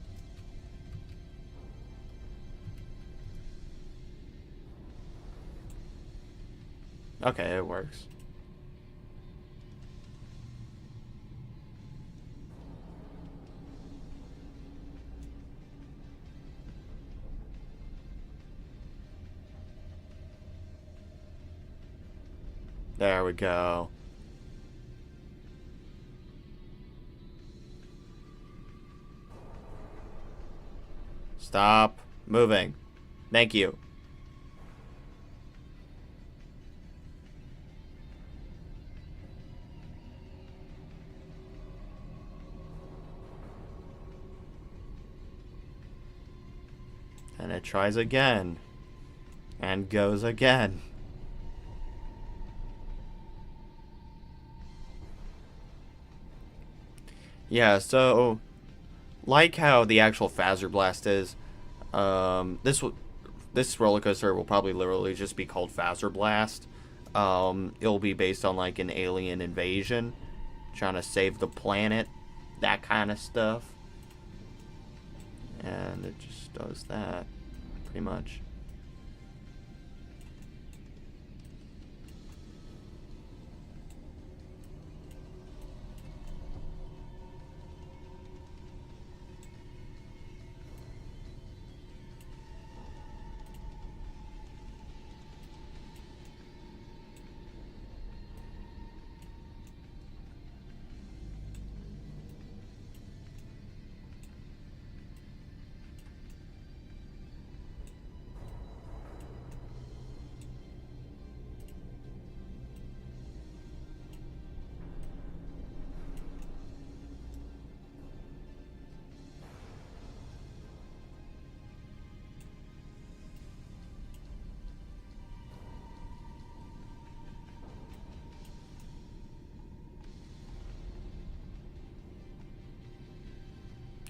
Okay, it works. There we go. Stop moving. Thank you. And it tries again. And goes again. Yeah, so like how the actual FAZLAND'S is, this roller coaster will probably literally just be called FAZLAND'S. It'll be based on like an alien invasion, trying to save the planet, that kind of stuff. And it just does that, pretty much.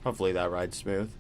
Hopefully that ride's smooth.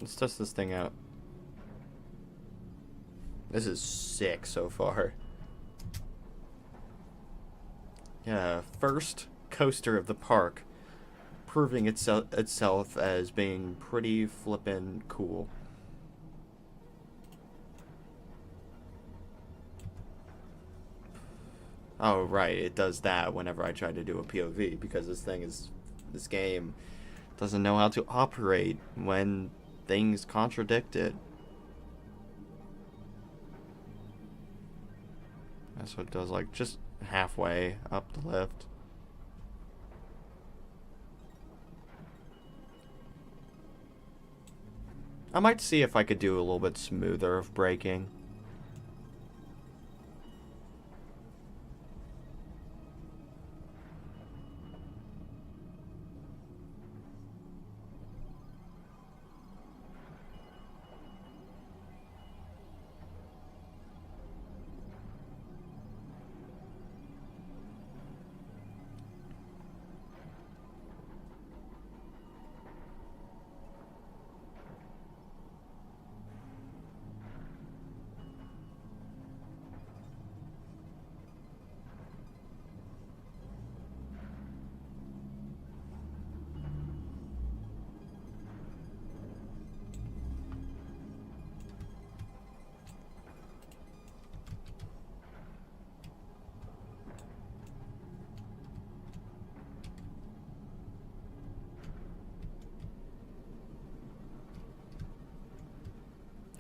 Let's test this thing out. This is sick so far. Yeah, first coaster of the park, proving itself as being pretty flippin' cool. Oh, right, it does that whenever I try to do a POV, because this game doesn't know how to operate when things contradict it. That's what it does, like, just halfway up the lift. I might see if I could do a little bit smoother of braking.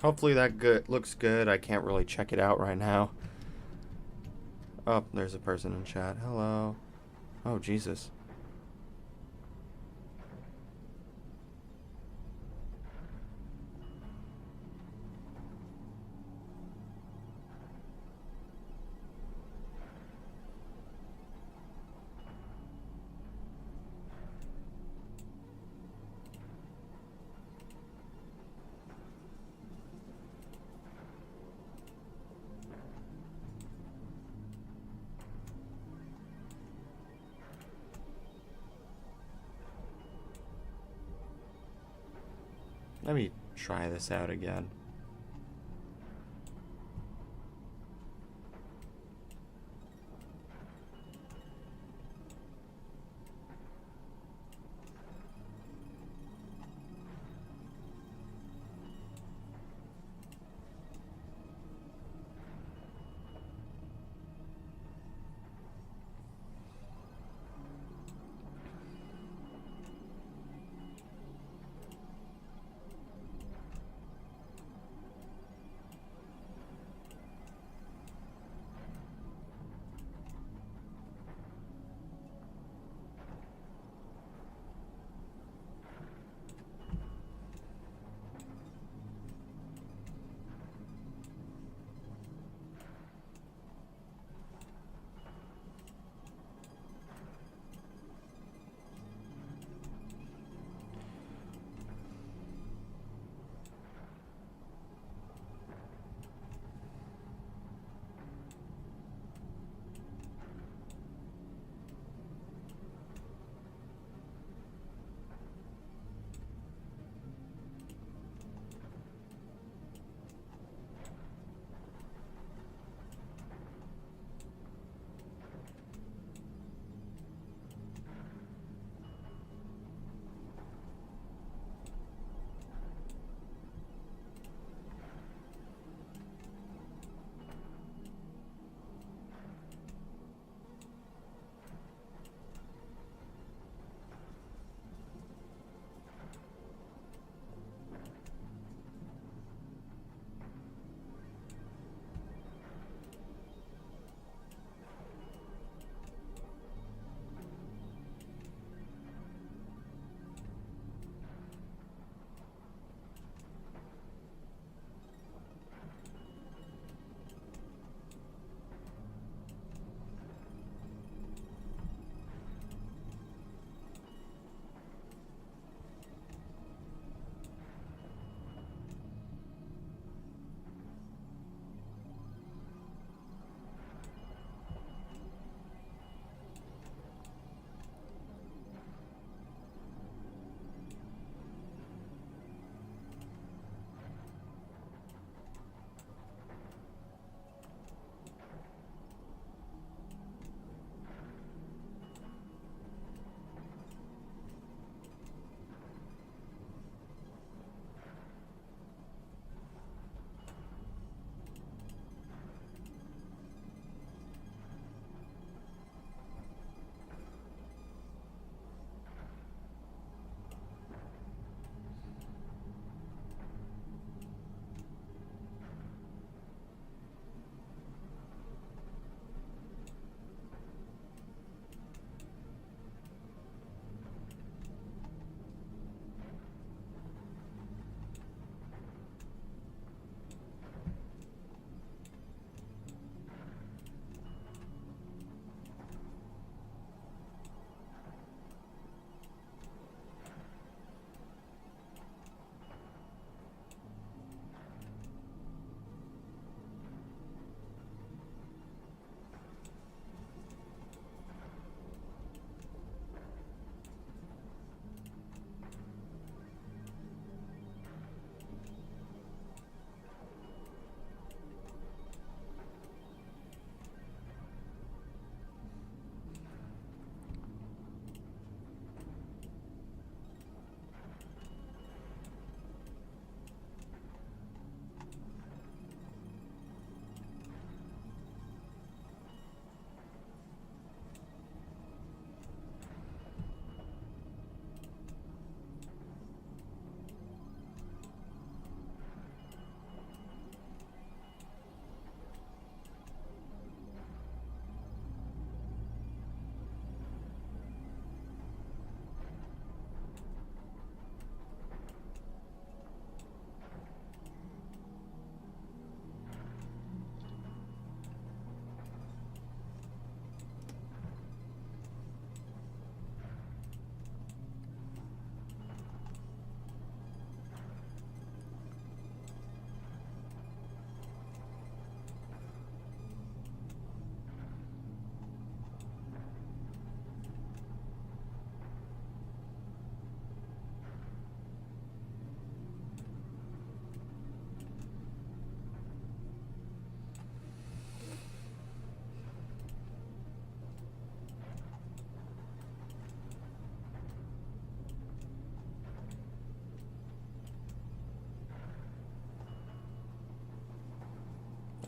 Hopefully that looks good. I can't really check it out right now. Oh, there's a person in chat. Hello. Oh, Jesus. Let me try this out again.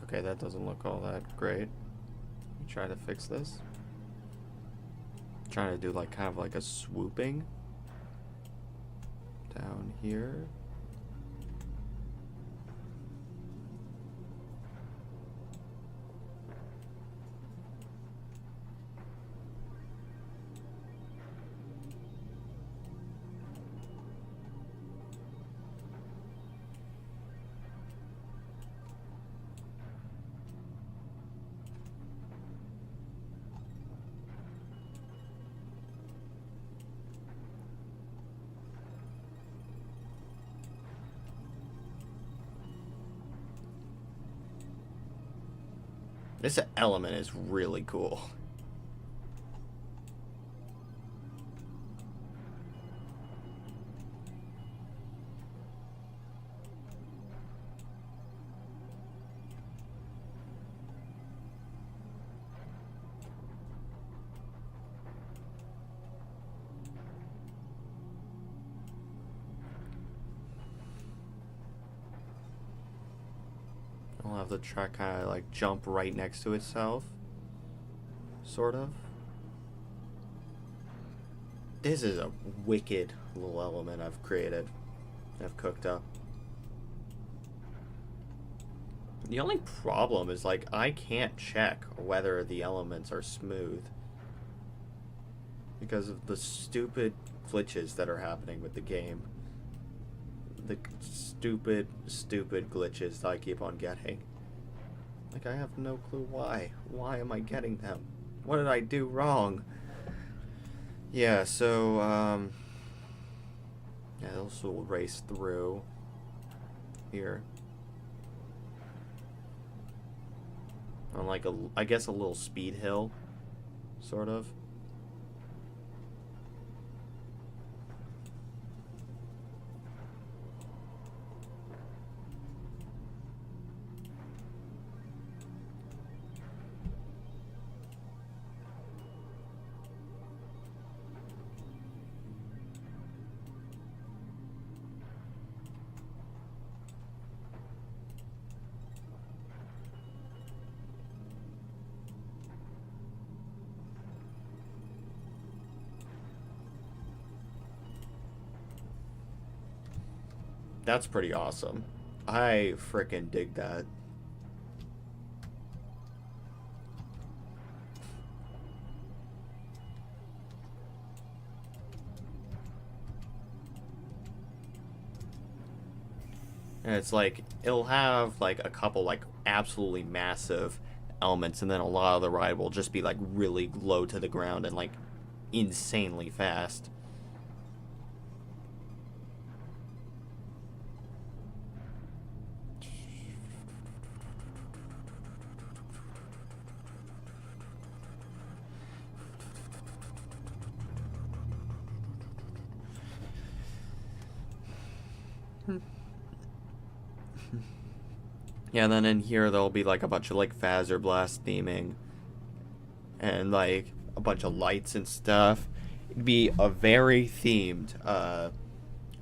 Okay, that doesn't look all that great. Try to fix this. Trying to do like kind of like a swooping down here. This element is really cool. I'll have the track kind of like jump right next to itself. Sort of. This is a wicked little element I've created. I've cooked up. The only problem is like I can't check whether the elements are smooth because of the stupid glitches that are happening with the game. The stupid glitches that I keep on getting. Like, I have no clue why. Why am I getting them? What did I do wrong? Yeah, so, yeah, this will race through here. On like I guess a little speed hill, sort of. That's pretty awesome. I frickin' dig that. And it's like, it'll have like a couple like absolutely massive elements, and then a lot of the ride will just be like really low to the ground and like insanely fast. Yeah, and then in here there'll be like a bunch of like FAZLAND'S theming and like a bunch of lights and stuff. It'd be a very themed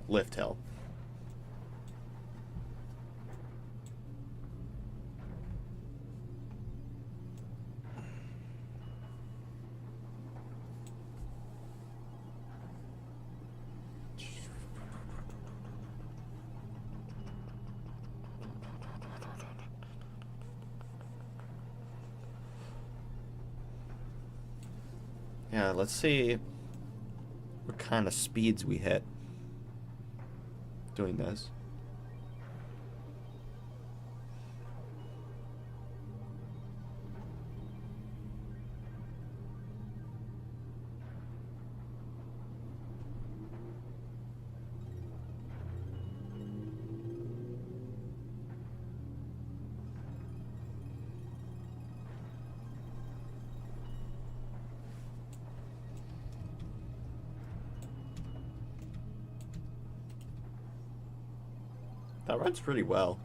lift hill. Yeah, let's see what kind of speeds we hit doing this. That runs pretty well.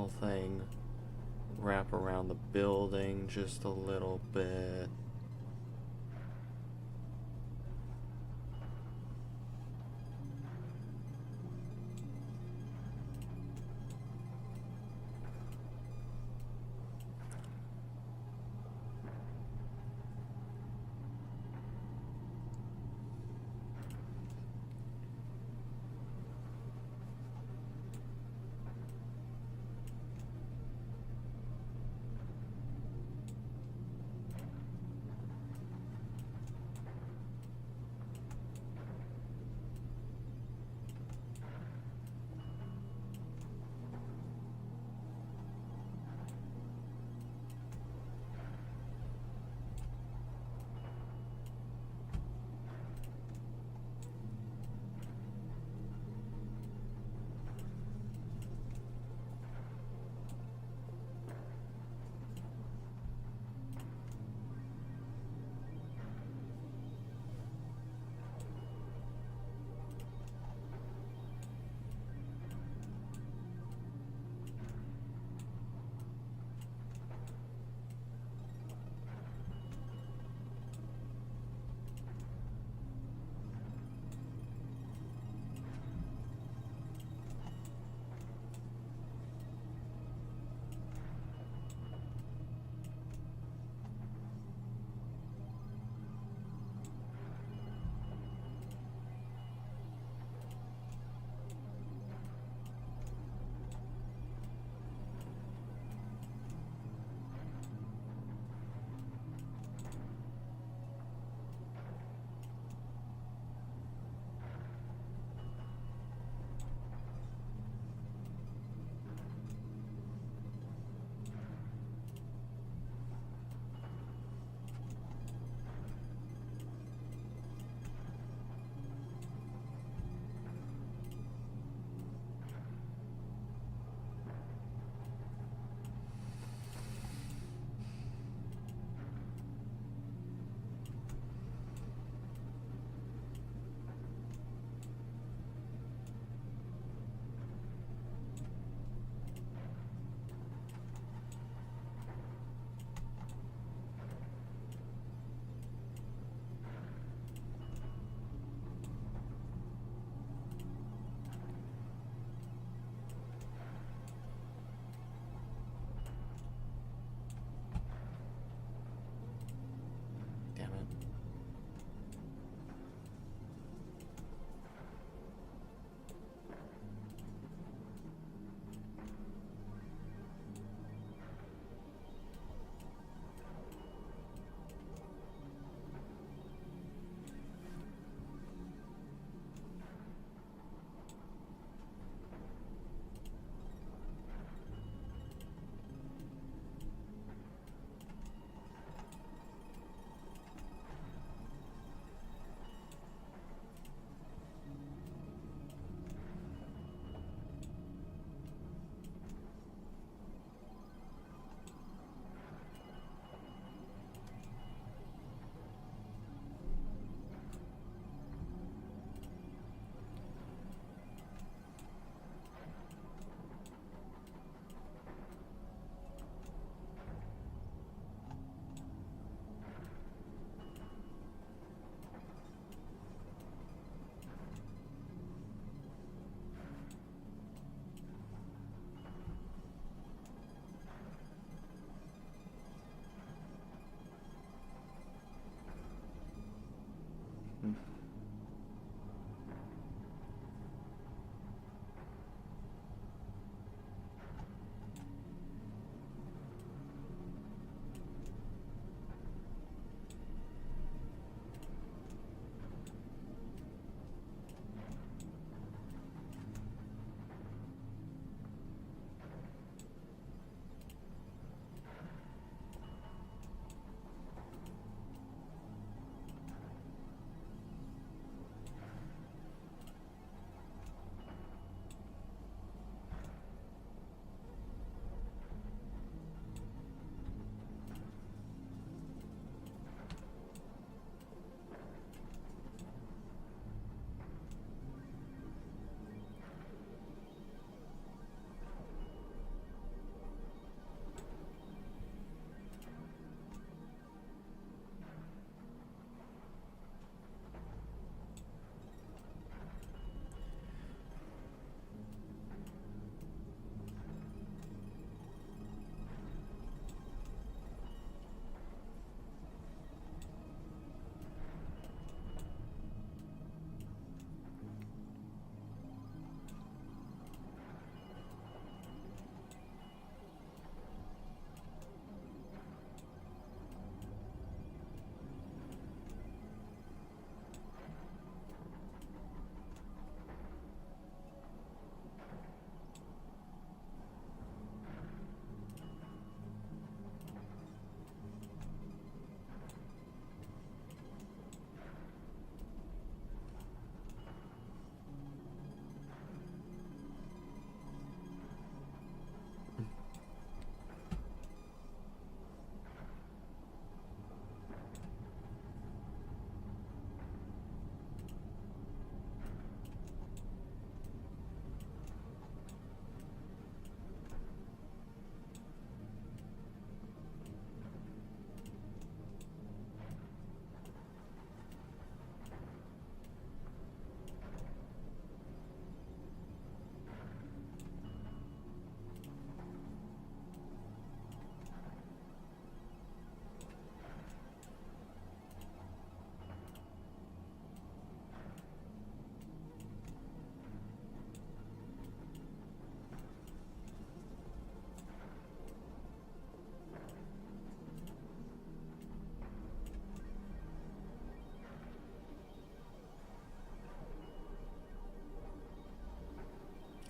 little thing. Wrap around the building just a little bit.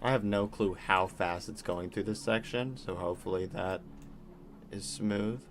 I have no clue how fast it's going through this section, so hopefully that is smooth.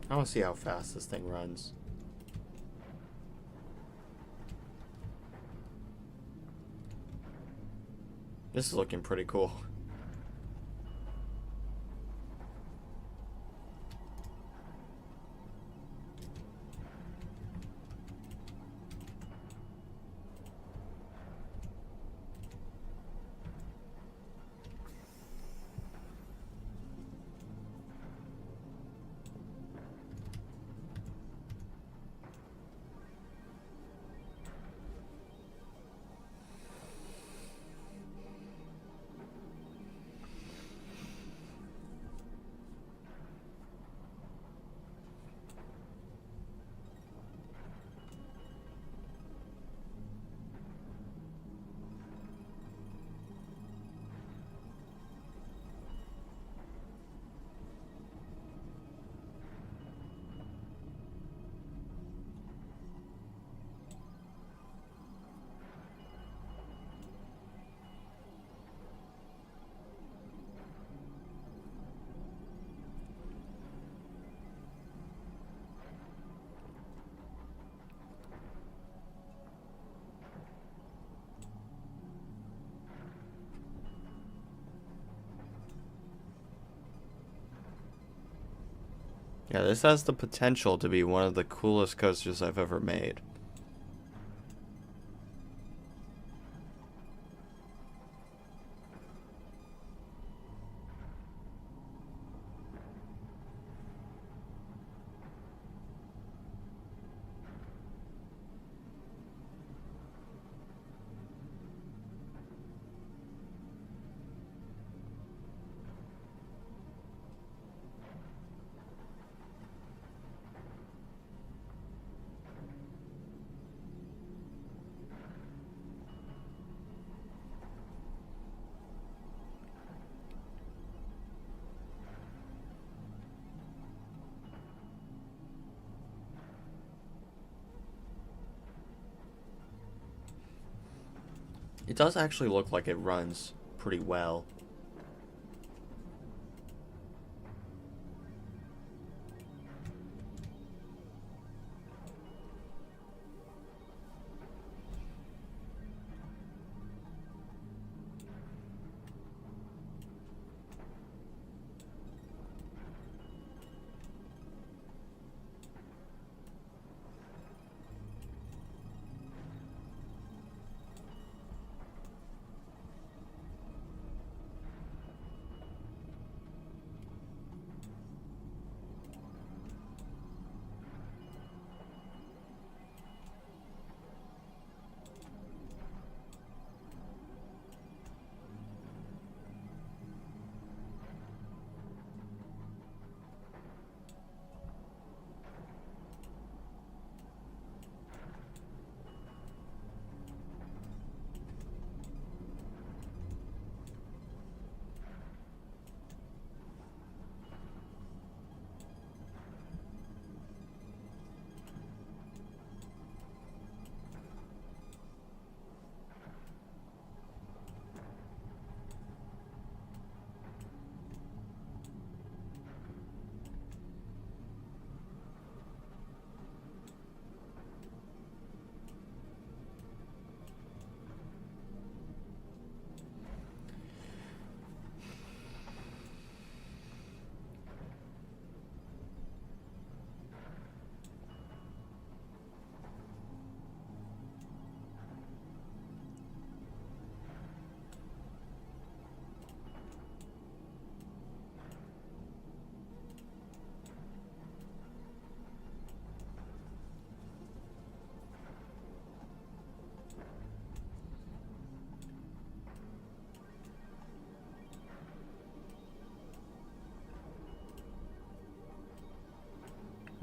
I want to see how fast this thing runs. This is looking pretty cool. Yeah, this has the potential to be one of the coolest coasters I've ever made. It does actually look like it runs pretty well.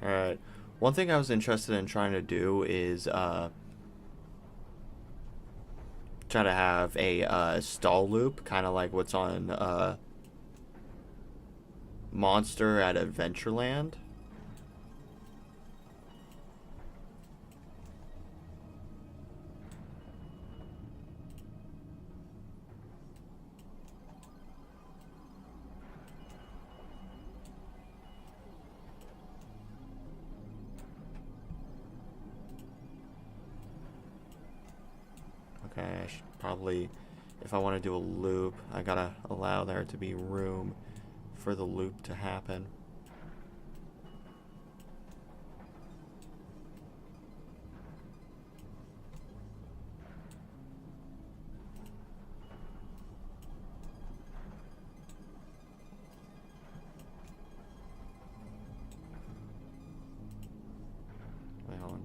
Alright. One thing I was interested in trying to do is try to have a stall loop, kind of like what's on Monster at Adventureland. Okay, I should probably, if I want to do a loop, I gotta allow there to be room for the loop to happen. Wait, hold on.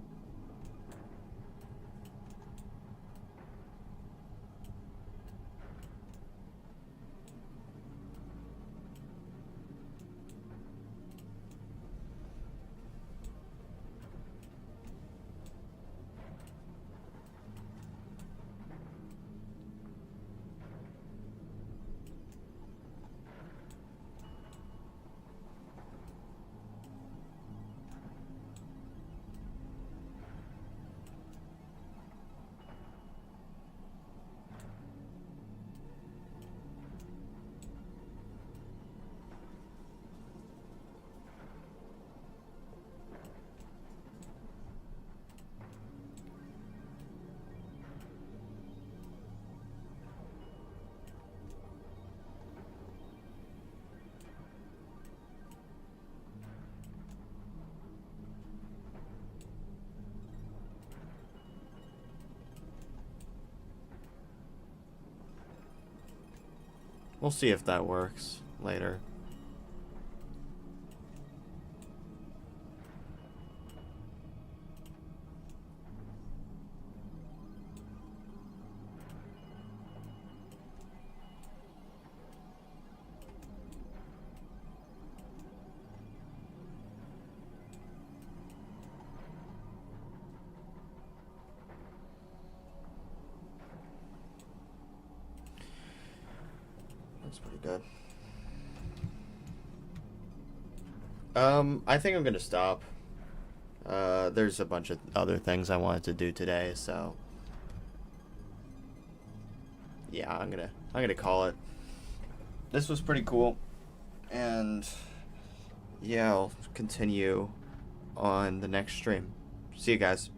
We'll see if that works later. That's pretty good. I think I'm gonna stop. There's a bunch of other things I wanted to do today, so yeah, I'm gonna call it. This was pretty cool, and yeah, I'll continue on the next stream. See you guys.